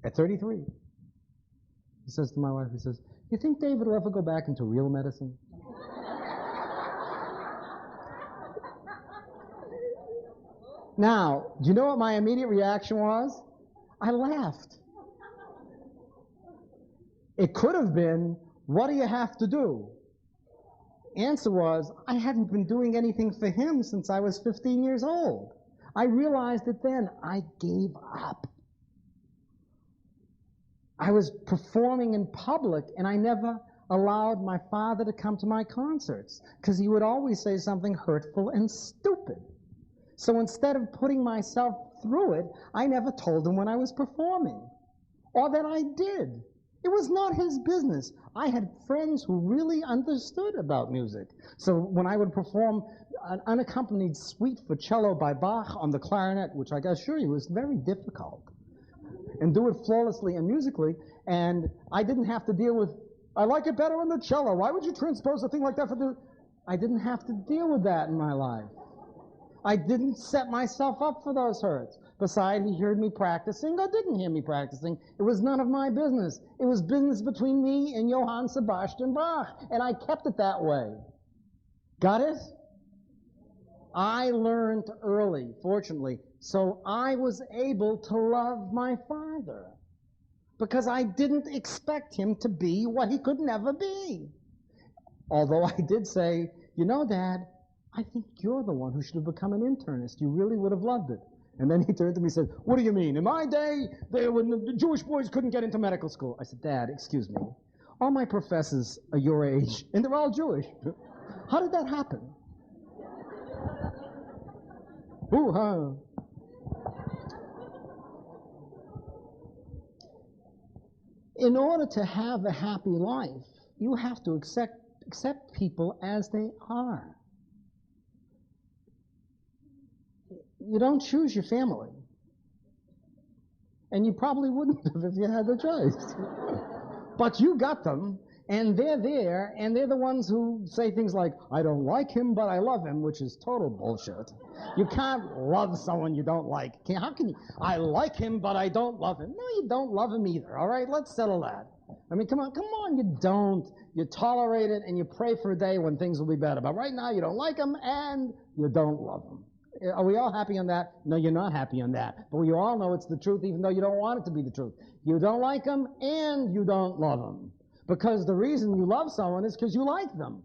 at 33. He says to my wife, he says, you think David will ever go back into real medicine? Now, do you know what my immediate reaction was? I laughed. It could have been, what do you have to do? Answer was, I hadn't been doing anything for him since I was 15 years old. I realized it then. I gave up. I was performing in public, and I never allowed my father to come to my concerts, because he would always say something hurtful and stupid. So instead of putting myself through it, I never told him when I was performing, or that I did. It was not his business. I had friends who really understood about music. So when I would perform an unaccompanied suite for cello by Bach on the clarinet, which I can assure you was very difficult, and do it flawlessly and musically, and I didn't have to deal with, I like it better on the cello. Why would you transpose a thing like that for the... I didn't have to deal with that in my life. I didn't set myself up for those hurts. Besides, he heard me practicing or didn't hear me practicing. It was none of my business. It was business between me and Johann Sebastian Bach, and I kept it that way. Got it? I learned early, fortunately, so I was able to love my father, because I didn't expect him to be what he could never be. Although I did say, you know, Dad, I think you're the one who should have become an internist. You really would have loved it. And then he turned to me and said, what do you mean? In my day, when the Jewish boys couldn't get into medical school. I said, Dad, excuse me. All my professors are your age, and they're all Jewish. How did that happen? Ooh-huh. In order to have a happy life, you have to accept people as they are. You don't choose your family. And you probably wouldn't have if you had the choice. But you got them, and they're there, and they're the ones who say things like, I don't like him, but I love him, which is total bullshit. You can't love someone you don't like. How can you? I like him, but I don't love him. No, you don't love him either, all right? Let's settle that. I mean, come on, you don't. You tolerate it, and you pray for a day when things will be better. But right now, you don't like him, and you don't love him. Are we all happy on that? No, you're not happy on that. But we all know it's the truth, even though you don't want it to be the truth. You don't like them and you don't love them. Because the reason you love someone is because you like them.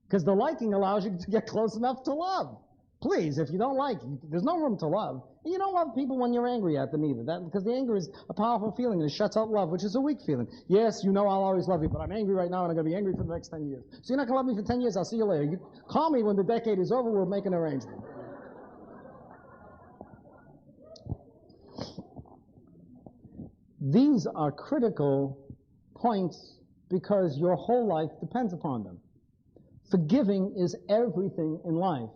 Because the liking allows you to get close enough to love. Please, if you don't like, there's no room to love. And you don't love people when you're angry at them either. Because the anger is a powerful feeling and it shuts out love, which is a weak feeling. Yes, you know I'll always love you, but I'm angry right now and I'm going to be angry for the next 10 years. So you're not going to love me for 10 years, I'll see you later. You call me when the decade is over, we'll make an arrangement. These are critical points because your whole life depends upon them. Forgiving is everything in life.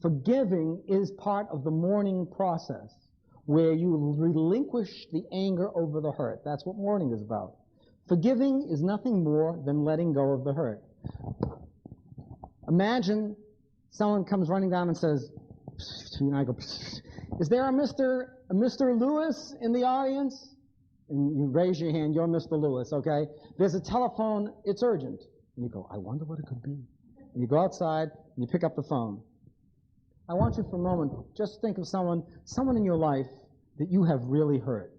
Forgiving is part of the mourning process where you relinquish the anger over the hurt. That's what mourning is about. Forgiving is nothing more than letting go of the hurt. Imagine someone comes running down and says, and I go, is there a Mr. Lewis in the audience? And you raise your hand, you're Mr. Lewis, okay? There's a telephone, it's urgent. And you go, I wonder what it could be. And you go outside and you pick up the phone. I want you for a moment, just think of someone in your life that you have really hurt.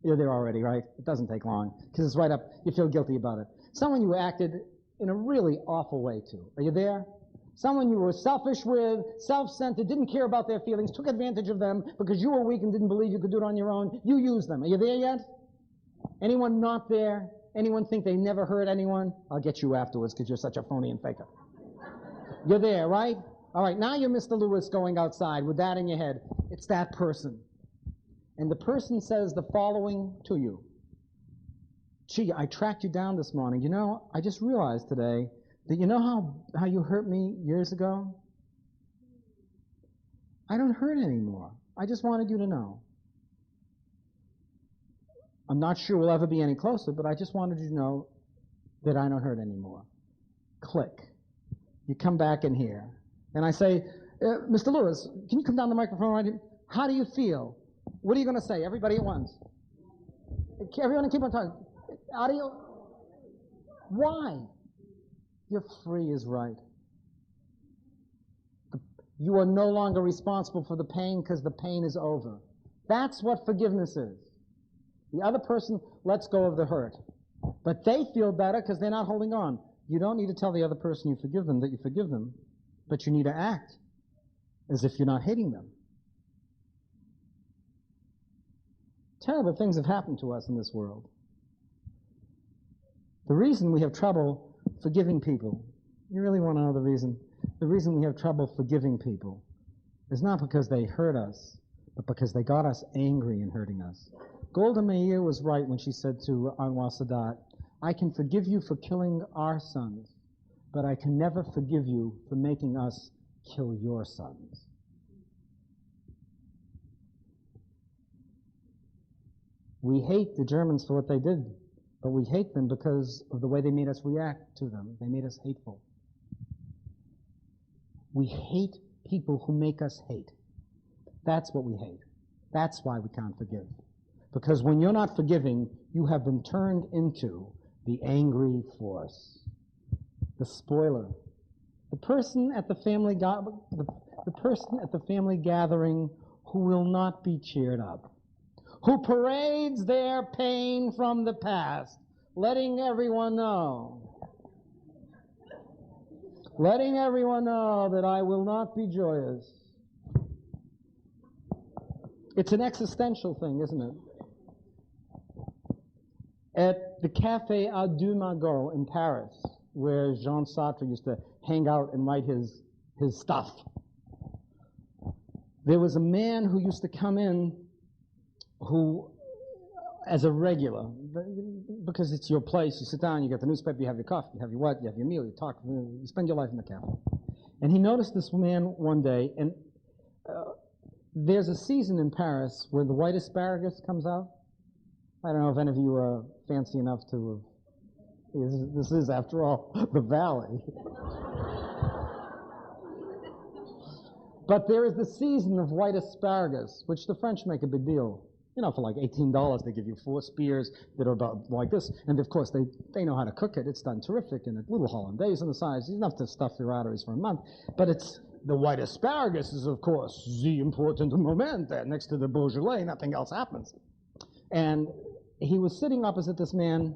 You're there already, right? It doesn't take long, because it's right up, you feel guilty about it. Someone you acted in a really awful way to. Are you there? Someone you were selfish with, self-centered, didn't care about their feelings, took advantage of them because you were weak and didn't believe you could do it on your own. You used them. Are you there yet? Anyone not there? Anyone think they never hurt anyone? I'll get you afterwards because you're such a phony and faker. You're there, right? All right, now you're Mr. Lewis going outside with that in your head. It's that person. And the person says the following to you. Gee, I tracked you down this morning. You know, I just realized today that you know how you hurt me years ago? I don't hurt anymore. I just wanted you to know. I'm not sure we'll ever be any closer, but I just wanted you to know that I don't hurt anymore. Click. You come back in here. And I say, Mr. Lewis, can you come down the microphone right here? How do you feel? What are you going to say? Everybody at once. Everyone keep on talking. How do you? Why? You're free is right. You are no longer responsible for the pain because the pain is over. That's what forgiveness is. The other person lets go of the hurt. But they feel better because they're not holding on. You don't need to tell the other person you forgive them that you forgive them. But you need to act as if you're not hating them. Terrible things have happened to us in this world. The reason we have trouble forgiving people, you really want to know the reason? The reason we have trouble forgiving people is not because they hurt us, but because they got us angry in hurting us. Golda Meir was right when she said to Anwar Sadat, I can forgive you for killing our sons, but I can never forgive you for making us kill your sons. We hate the Germans for what they did, but we hate them because of the way they made us react to them. They made us hateful. We hate people who make us hate. That's what we hate. That's why we can't forgive. Because when you're not forgiving, you have been turned into the angry force. The spoiler. The person at the family gathering who will not be cheered up. Who parades their pain from the past, letting everyone know. Letting everyone know that I will not be joyous. It's an existential thing, isn't it? At the Café à Deux Magots in Paris, where Jean Sartre used to hang out and write his stuff, there was a man who used to come in who, as a regular, because it's your place, you sit down, you get the newspaper, you have your coffee, you have your what, you have your meal, you talk, you spend your life in the cafe. And he noticed this man one day, and there's a season in Paris where the white asparagus comes out. I don't know if any of you are fancy enough to this is, after all, the valley. But there is the season of white asparagus, which the French make a big deal. You know, for like $18, they give you 4 spears that are about like this. And of course, they know how to cook it. It's done terrific, and a little hollandaise on the sides. Enough to stuff your arteries for a month. But it's The white asparagus is, of course, the important moment. Next to the Beaujolais, nothing else happens. And he was sitting opposite this man,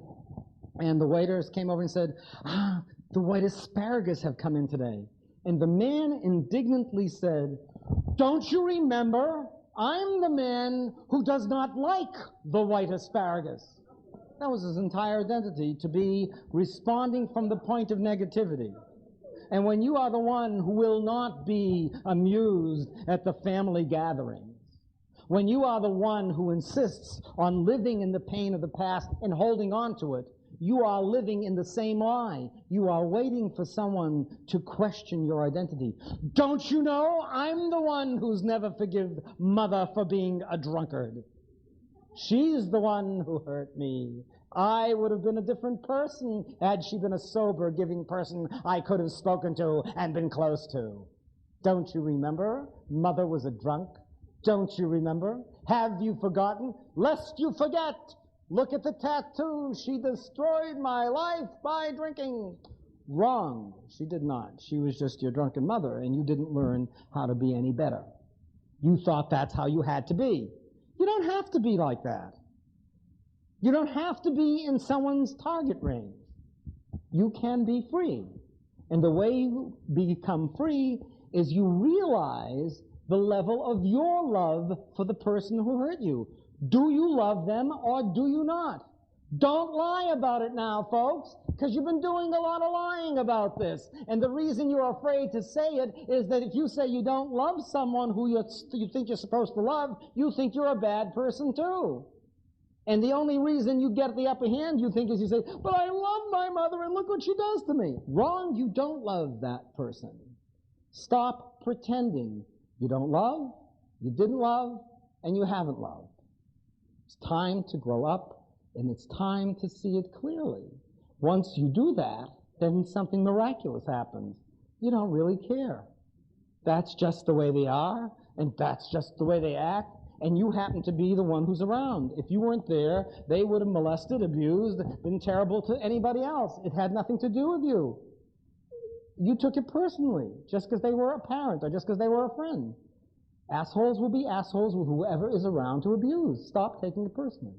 and the waiters came over and said, the white asparagus have come in today. And the man indignantly said, don't you remember? I'm the man who does not like the white asparagus. That was his entire identity, to be responding from the point of negativity. And when you are the one who will not be amused at the family gatherings, when you are the one who insists on living in the pain of the past and holding on to it, you are living in the same lie. You are waiting for someone to question your identity. Don't you know I'm the one who's never forgive mother for being a drunkard? She's the one who hurt me. I would have been a different person had she been a sober, giving person I could have spoken to and been close to. Don't you remember? Mother was a drunk. Don't you remember? Have you forgotten? Lest you forget. Look at the tattoo. She destroyed my life by drinking. Wrong. She did not. She was just your drunken mother, and you didn't learn how to be any better. You thought that's how you had to be. You don't have to be like that. You don't have to be in someone's target range. You can be free. And the way you become free is you realize the level of your love for the person who hurt you. Do you love them or do you not? Don't lie about it now, folks, because you've been doing a lot of lying about this. And the reason you're afraid to say it is that if you say you don't love someone who you think you're supposed to love, you think you're a bad person too. And the only reason you get the upper hand, you think, is you say, but I love my mother and look what she does to me. Wrong, you don't love that person. Stop pretending you don't love, you didn't love, and you haven't loved. It's time to grow up, and it's time to see it clearly. Once you do that, then something miraculous happens. You don't really care. That's just the way they are, and that's just the way they act, and you happen to be the one who's around. If you weren't there, they would have molested, abused, been terrible to anybody else. It had nothing to do with you. You took it personally, just because they were a parent or just because they were a friend. Assholes will be assholes with whoever is around to abuse. Stop taking it personally.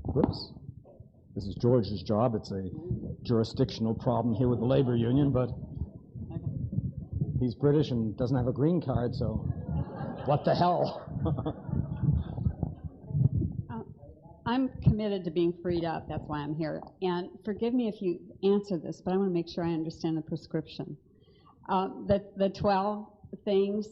Whoops. This is George's job. It's a jurisdictional problem here with the labor union, but he's British and doesn't have a green card, so what the hell? I'm committed to being freed up. That's why I'm here. And forgive me if you answer this, but I want to make sure I understand the prescription. The 12 things,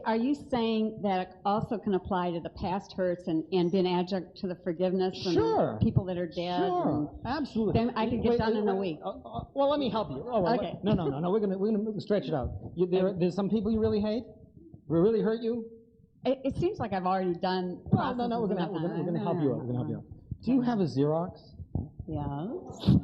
are you saying that it also can apply to the past hurts and be an adjunct to the forgiveness and people that are dead? Sure, absolutely. Then I could get done in a week. Well, let me help you. Oh, well, okay. No. We're gonna stretch it out. There's some people you really hate, who really hurt you. It seems like I've already done. Well, no. We're gonna help you out. We're gonna help you out. Do you have a Xerox? Yes.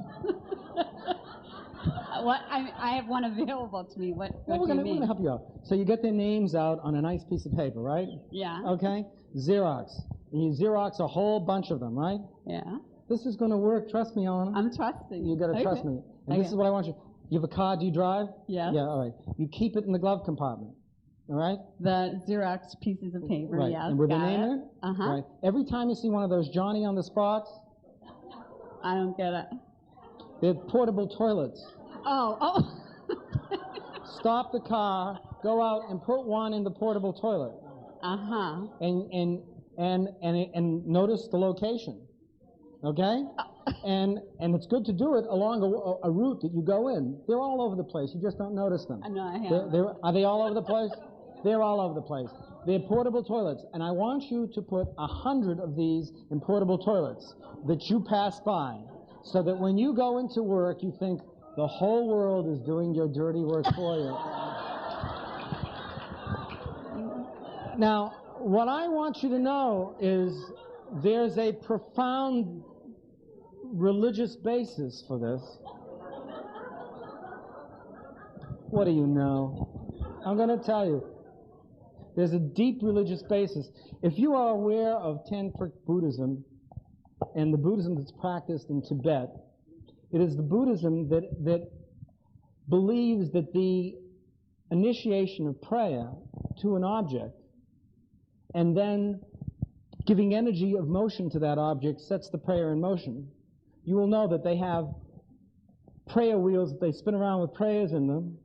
What I have one available to me. What do you mean? We're gonna help you out. So you get their names out on a nice piece of paper, right? Yeah. Okay. Xerox. And you Xerox a whole bunch of them, right? Yeah. This is gonna work. Trust me, Eleanor. I'm trusting. You gotta trust me. And this is what I want you. You have a car? Do you drive? Yes. Yeah. All right. You keep it in the glove compartment. All right? The Xerox pieces of paper, right. yes. And with the got name it. there? Uh-huh. Right. Every time you see one of those Johnny on the spots, I don't get it. they're portable toilets. Oh. Stop the car, go out and put one in the portable toilet. Uh-huh. And notice the location. Okay? And it's good to do it along a route that you go in. They're all over the place. You just don't notice them. I know I have. Are they all over the place? They're all over the place. They're portable toilets. And I want you to put 100 of these in portable toilets that you pass by, so that when you go into work, you think the whole world is doing your dirty work for you. Now, what I want you to know is there's a profound religious basis for this. What do you know? I'm going to tell you. There's a deep religious basis. If you are aware of Tantric Buddhism and the Buddhism that's practiced in Tibet, It is the Buddhism that believes that the initiation of prayer to an object and then giving energy of motion to that object sets the prayer in motion. You will know that they have prayer wheels that they spin around with prayers in them.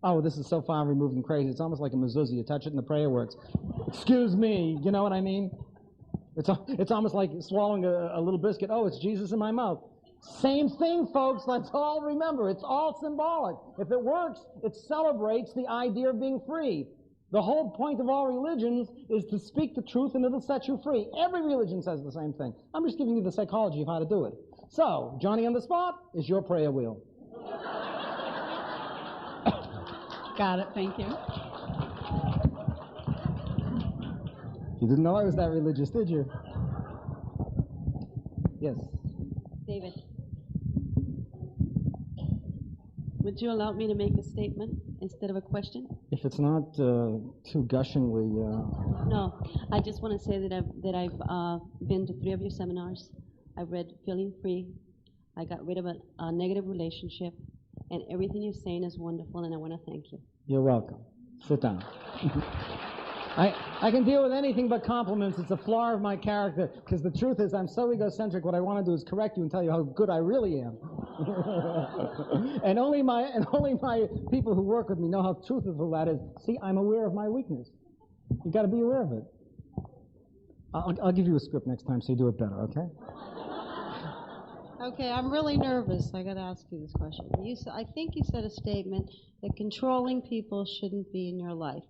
Oh, this is so far removed and crazy. It's almost like a mezuzah. You touch it and the prayer works. Excuse me, you know what I mean? It's almost like swallowing a little biscuit. Oh, it's Jesus in my mouth. Same thing, folks. Let's all remember. It's all symbolic. If it works, it celebrates the idea of being free. The whole point of all religions is to speak the truth and it'll set you free. Every religion says the same thing. I'm just giving you the psychology of how to do it. So, Johnny on the spot is your prayer wheel. Got it, thank you. You didn't know I was that religious, did you? Yes. David, would you allow me to make a statement instead of a question? If it's not too gushingly... No, I just want to say that I've been to 3 of your seminars. I've read Feeling Free. I got rid of a negative relationship, and everything you're saying is wonderful, and I want to thank you. You're welcome. Sit down. I can deal with anything but compliments. It's a flaw of my character, because the truth is I'm so egocentric, what I want to do is correct you and tell you how good I really am. and only my people who work with me know how truthful that is. See, I'm aware of my weakness. You got to be aware of it. I'll give you a script next time so you do it better, okay? Okay, I'm really nervous. I got to ask you this question. I think you said a statement that controlling people shouldn't be in your life.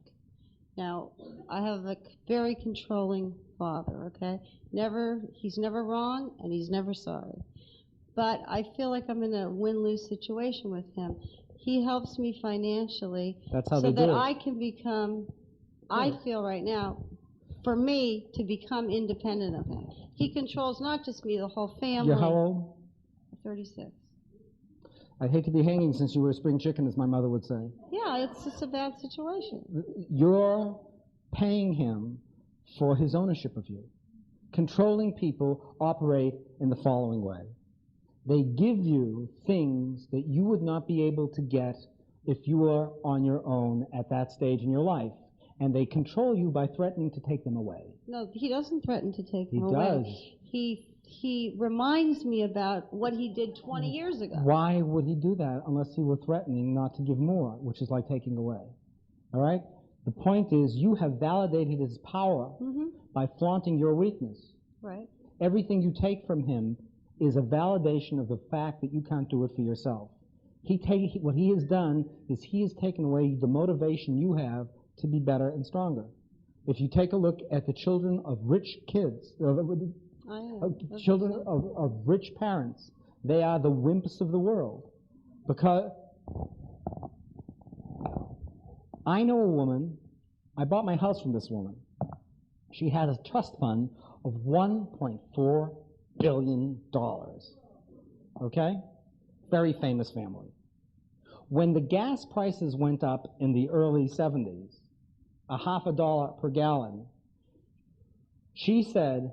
Now, I have a very controlling father, okay? He's never wrong and he's never sorry. But I feel like I'm in a win-lose situation with him. He helps me financially so that I can become, I feel right now, for me to become independent of him. He controls not just me, the whole family. You're how old? 36. I'd hate to be hanging since you were a spring chicken, as my mother would say. Yeah, it's just a bad situation. You're paying him for his ownership of you. Controlling people operate in the following way. They give you things that you would not be able to get if you were on your own at that stage in your life. And they control you by threatening to take them away. No, he doesn't threaten to take them away. He does. He reminds me about what he did 20 years ago. Why would he do that unless he were threatening not to give more, which is like taking away? All right? The point is you have validated his power by flaunting your weakness. Right. Everything you take from him is a validation of the fact that you can't do it for yourself. What he has done is he has taken away the motivation you have to be better and stronger. If you take a look at the children of rich kids, children of rich parents, they are the wimps of the world. Because I know a woman, I bought my house from this woman. She had a trust fund of $1.4 billion. Okay? Very famous family. When the gas prices went up in the early 70s, $0.50 per gallon, she said,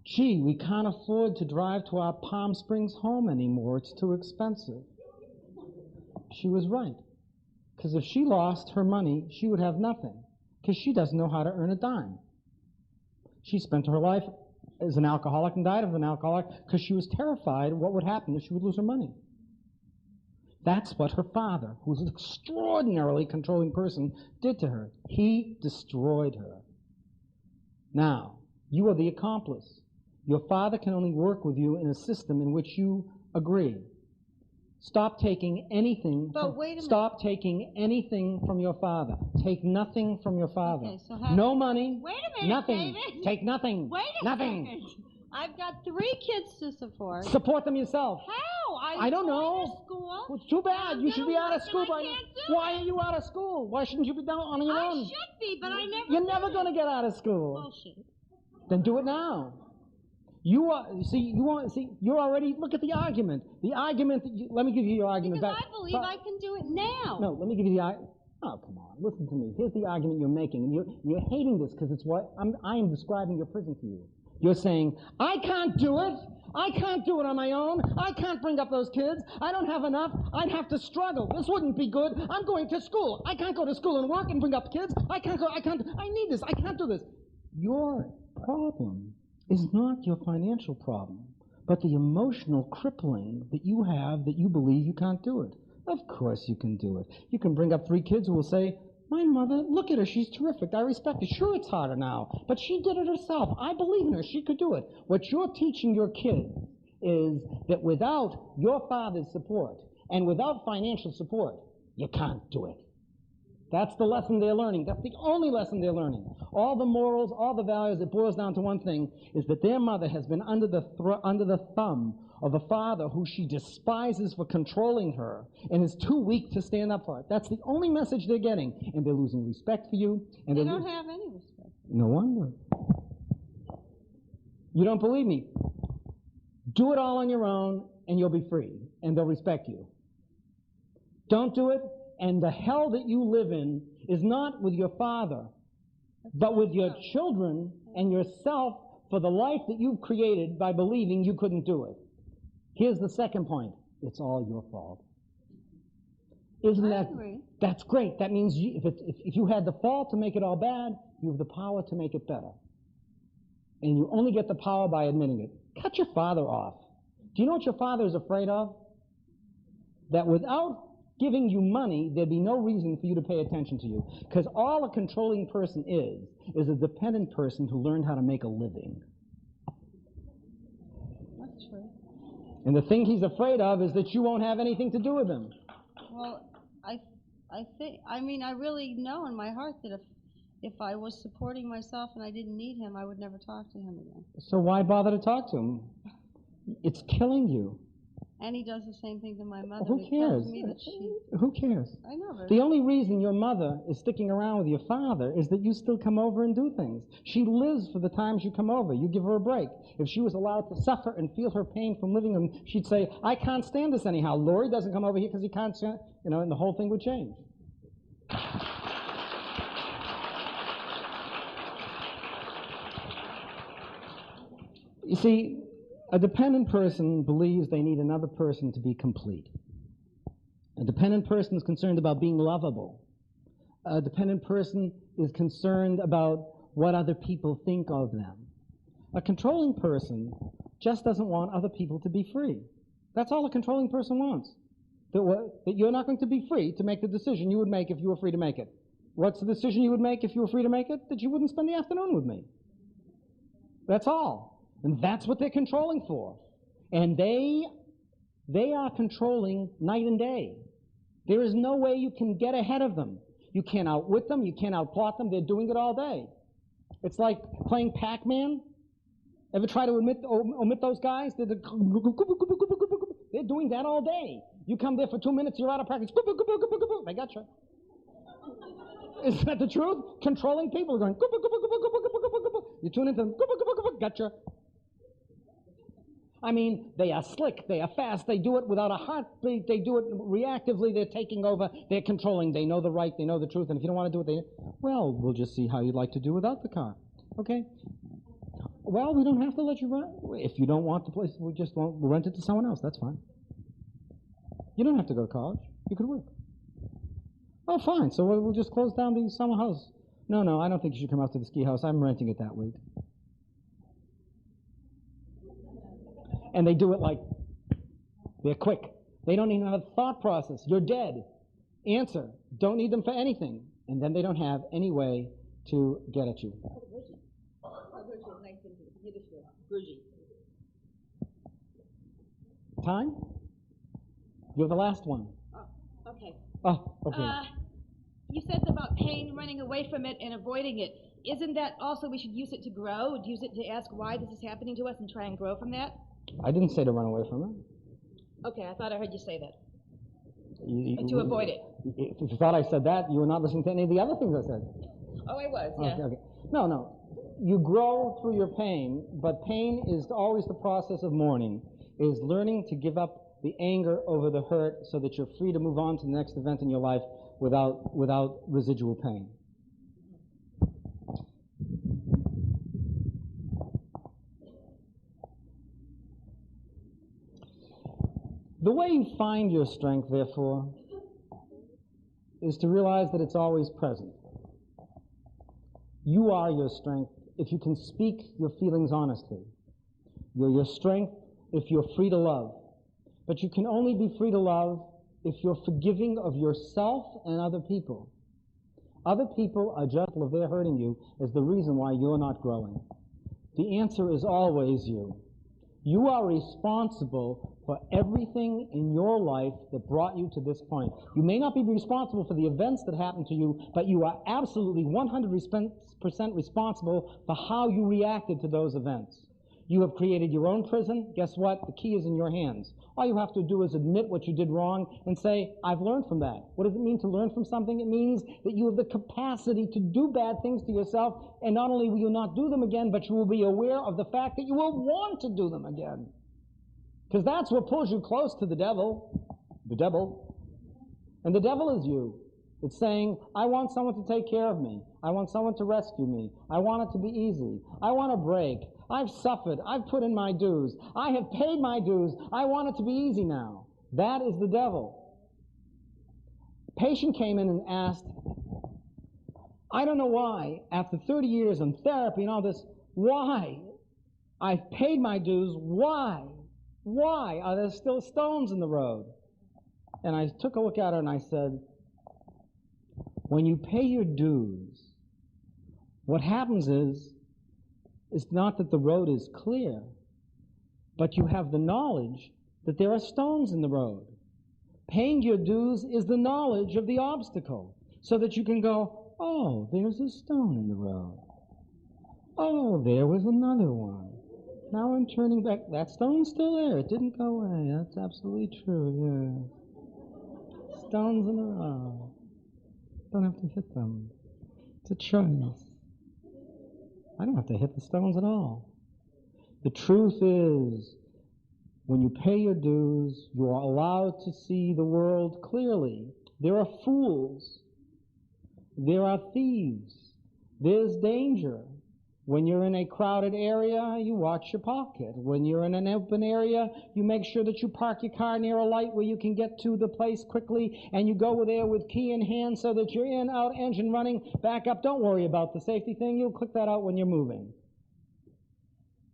gee, we can't afford to drive to our Palm Springs home anymore. It's too expensive. She was right. Because if she lost her money, she would have nothing. Because she doesn't know how to earn a dime. She spent her life as an alcoholic and died of an alcoholic because she was terrified what would happen if she would lose her money. That's what her father, who was an extraordinarily controlling person, did to her. He destroyed her. Now, you are the accomplice. Your father can only work with you in a system in which you agree. Stop taking anything. Stop taking anything from your father. Take nothing from your father. Okay, so no money. Wait a minute, nothing. David. Take nothing. Wait a nothing. second. I've got 3 kids to support. Support them yourself. How? I don't know. To school. Well, it's too bad. You should be out of school by now. Why it. are you out of school? Why shouldn't you be down on your own? I should be, but I never. You're never going to get out of school. Bullshit. Then do it now. You're already, look at the argument. The argument, let me give you your argument. Because I believe I can do it now. No, let me give you the argument. Oh, come on, listen to me. Here's the argument you're making. And you're hating this because it's what I am describing your prison to you. You're saying, I can't do it. I can't do it on my own. I can't bring up those kids. I don't have enough. I'd have to struggle. This wouldn't be good. I'm going to school. I can't go to school and work and bring up kids. I need this. I can't do this. Your problem is not your financial problem, but the emotional crippling that you have that you believe you can't do it. Of course you can do it. You can bring up 3 kids who will say, my mother, look at her, she's terrific, I respect her. Sure, it's harder now, but she did it herself. I believe in her, she could do it. What you're teaching your kids is that without your father's support and without financial support, you can't do it. That's the lesson they're learning. That's the only lesson they're learning. All the morals, all the values, it boils down to one thing, is that their mother has been under the thumb of a father who she despises for controlling her and is too weak to stand up for it. That's the only message they're getting, and they're losing respect for you. And They don't have any respect. No wonder. You don't believe me? Do it all on your own, and you'll be free, and they'll respect you. Don't do it, and the hell that you live in is not with your father, but with your children and yourself for the life that you've created by believing you couldn't do it. Here's the second point. It's all your fault. Isn't that? That's great. That means if you had the fault to make it all bad, you have the power to make it better. And you only get the power by admitting it. Cut your father off. Do you know what your father is afraid of? That without giving you money, there'd be no reason for you to pay attention to you. Because all a controlling person is a dependent person who learned how to make a living. That's true. And the thing he's afraid of is that you won't have anything to do with him. Well, I really know in my heart that if I was supporting myself and I didn't need him, I would never talk to him again. So why bother to talk to him? It's killing you. And he does the same thing to my mother. Who He cares? tells me that Who cares? I know, but The only reason your mother is sticking around with your father is that you still come over and do things. She lives for the times you come over. You give her a break. If she was allowed to suffer and feel her pain from living them, she'd say, I can't stand this anyhow. Laurie doesn't come over here because he can't stand, and the whole thing would change. You see, a dependent person believes they need another person to be complete. A dependent person is concerned about being lovable. A dependent person is concerned about what other people think of them. A controlling person just doesn't want other people to be free. That's all a controlling person wants. That you're not going to be free to make the decision you would make if you were free to make it. What's the decision you would make if you were free to make it? That you wouldn't spend the afternoon with me. That's all. And that's what they're controlling for. And they are controlling night and day. There is no way you can get ahead of them. You can't outwit them. You can't outplot them. They're doing it all day. It's like playing Pac-Man. Ever try to omit those guys? They're doing that all day. You come there for 2 minutes, you're out of practice. They got you. Isn't that the truth? Controlling people are going. You tune into them. Gotcha. I mean, they are slick, they are fast, they do it without a heartbeat, they do it reactively, they're taking over, they're controlling, they know the right, they know the truth, and if you don't want to do it, well, we'll just see how you'd like to do without the car. Okay? Well, we don't have to let you rent. If you don't want the place, we'll rent it to someone else, that's fine. You don't have to go to college, you could work. Oh, fine, so we'll just close down the summer house. No, I don't think you should come out to the ski house, I'm renting it that week. And they do it like, they're quick. They don't even have a thought process. You're dead. Answer. Don't need them for anything. And then they don't have any way to get at you. Time? You're the last one. Oh, okay. Oh, okay. You said about pain, running away from it, and avoiding it. Isn't that also we should use it to grow? Use it to ask why this is happening to us and try and grow from that? I didn't say to run away from it. Okay, I thought I heard you say that. And to avoid it. If you thought I said that, you were not listening to any of the other things I said. Oh, I was, yeah. Okay. No. You grow through your pain, but pain is always the process of mourning, is learning to give up the anger over the hurt so that you're free to move on to the next event in your life without residual pain. The way you find your strength, therefore, is to realize that it's always present. You are your strength if you can speak your feelings honestly. You're your strength if you're free to love. But you can only be free to love if you're forgiving of yourself and other people. Other people are just, if they're hurting you, is the reason why you're not growing. The answer is always you. You are responsible for everything in your life that brought you to this point. You may not be responsible for the events that happened to you, but you are absolutely 100% responsible for how you reacted to those events. You have created your own prison. Guess what? The key is in your hands. All you have to do is admit what you did wrong and say, I've learned from that. What does it mean to learn from something? It means that you have the capacity to do bad things to yourself, and not only will you not do them again, but you will be aware of the fact that you will want to do them again. Because that's what pulls you close to the devil. The devil. And the devil is you. It's saying, I want someone to take care of me. I want someone to rescue me. I want it to be easy. I want a break. I've suffered. I've put in my dues. I have paid my dues. I want it to be easy now. That is the devil. A patient came in and asked, I don't know why, after 30 years in therapy and all this, why? I've paid my dues. Why? Why are there still stones in the road? And I took a look at her and I said, when you pay your dues, what happens is not that the road is clear, but you have the knowledge that there are stones in the road. Paying your dues is the knowledge of the obstacle, so that you can go, oh, there's a stone in the road. Oh, there was another one. Now I'm turning back. That stone's still there. It didn't go away. That's absolutely true, yeah. Stones in the road. Don't have to hit them. It's a choice. I don't have to hit the stones at all. The truth is, when you pay your dues, you are allowed to see the world clearly. There are fools. There are thieves. There's danger. When you're in a crowded area, you watch your pocket. When you're in an open area, you make sure that you park your car near a light where you can get to the place quickly, and you go there with key in hand so that you're in, out, engine running, back up. Don't worry about the safety thing. You'll click that out when you're moving.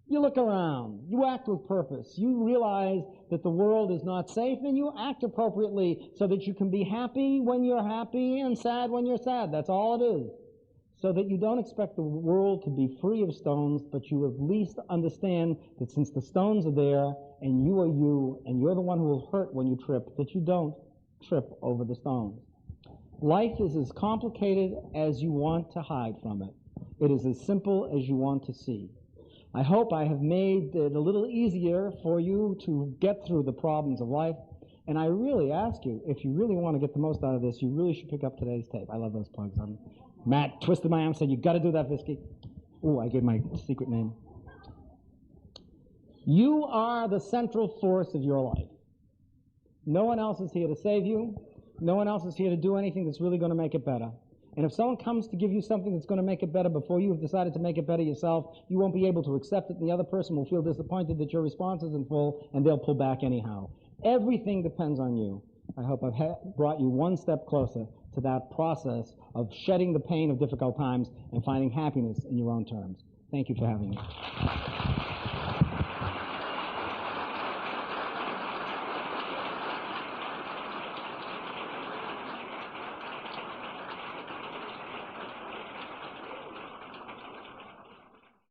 You look around. You act with purpose. You realize that the world is not safe, and you act appropriately so that you can be happy when you're happy and sad when you're sad. That's all it is. So that you don't expect the world to be free of stones, but you at least understand that since the stones are there, and you are you, and you're the one who will hurt when you trip, that you don't trip over the stones. Life is as complicated as you want to hide from it. It is as simple as you want to see. I hope I have made it a little easier for you to get through the problems of life, and I really ask you, if you really want to get the most out of this, you really should pick up today's tape. I love those plugs. Matt twisted my arm and said, you got to do that, Viscott. Oh, I gave my secret name. You are the central force of your life. No one else is here to save you. No one else is here to do anything that's really going to make it better. And if someone comes to give you something that's going to make it better before you have decided to make it better yourself, you won't be able to accept it, and the other person will feel disappointed that your response isn't full, and they'll pull back anyhow. Everything depends on you. I hope I've brought you one step closer to that process of shedding the pain of difficult times and finding happiness in your own terms. Thank you for having me.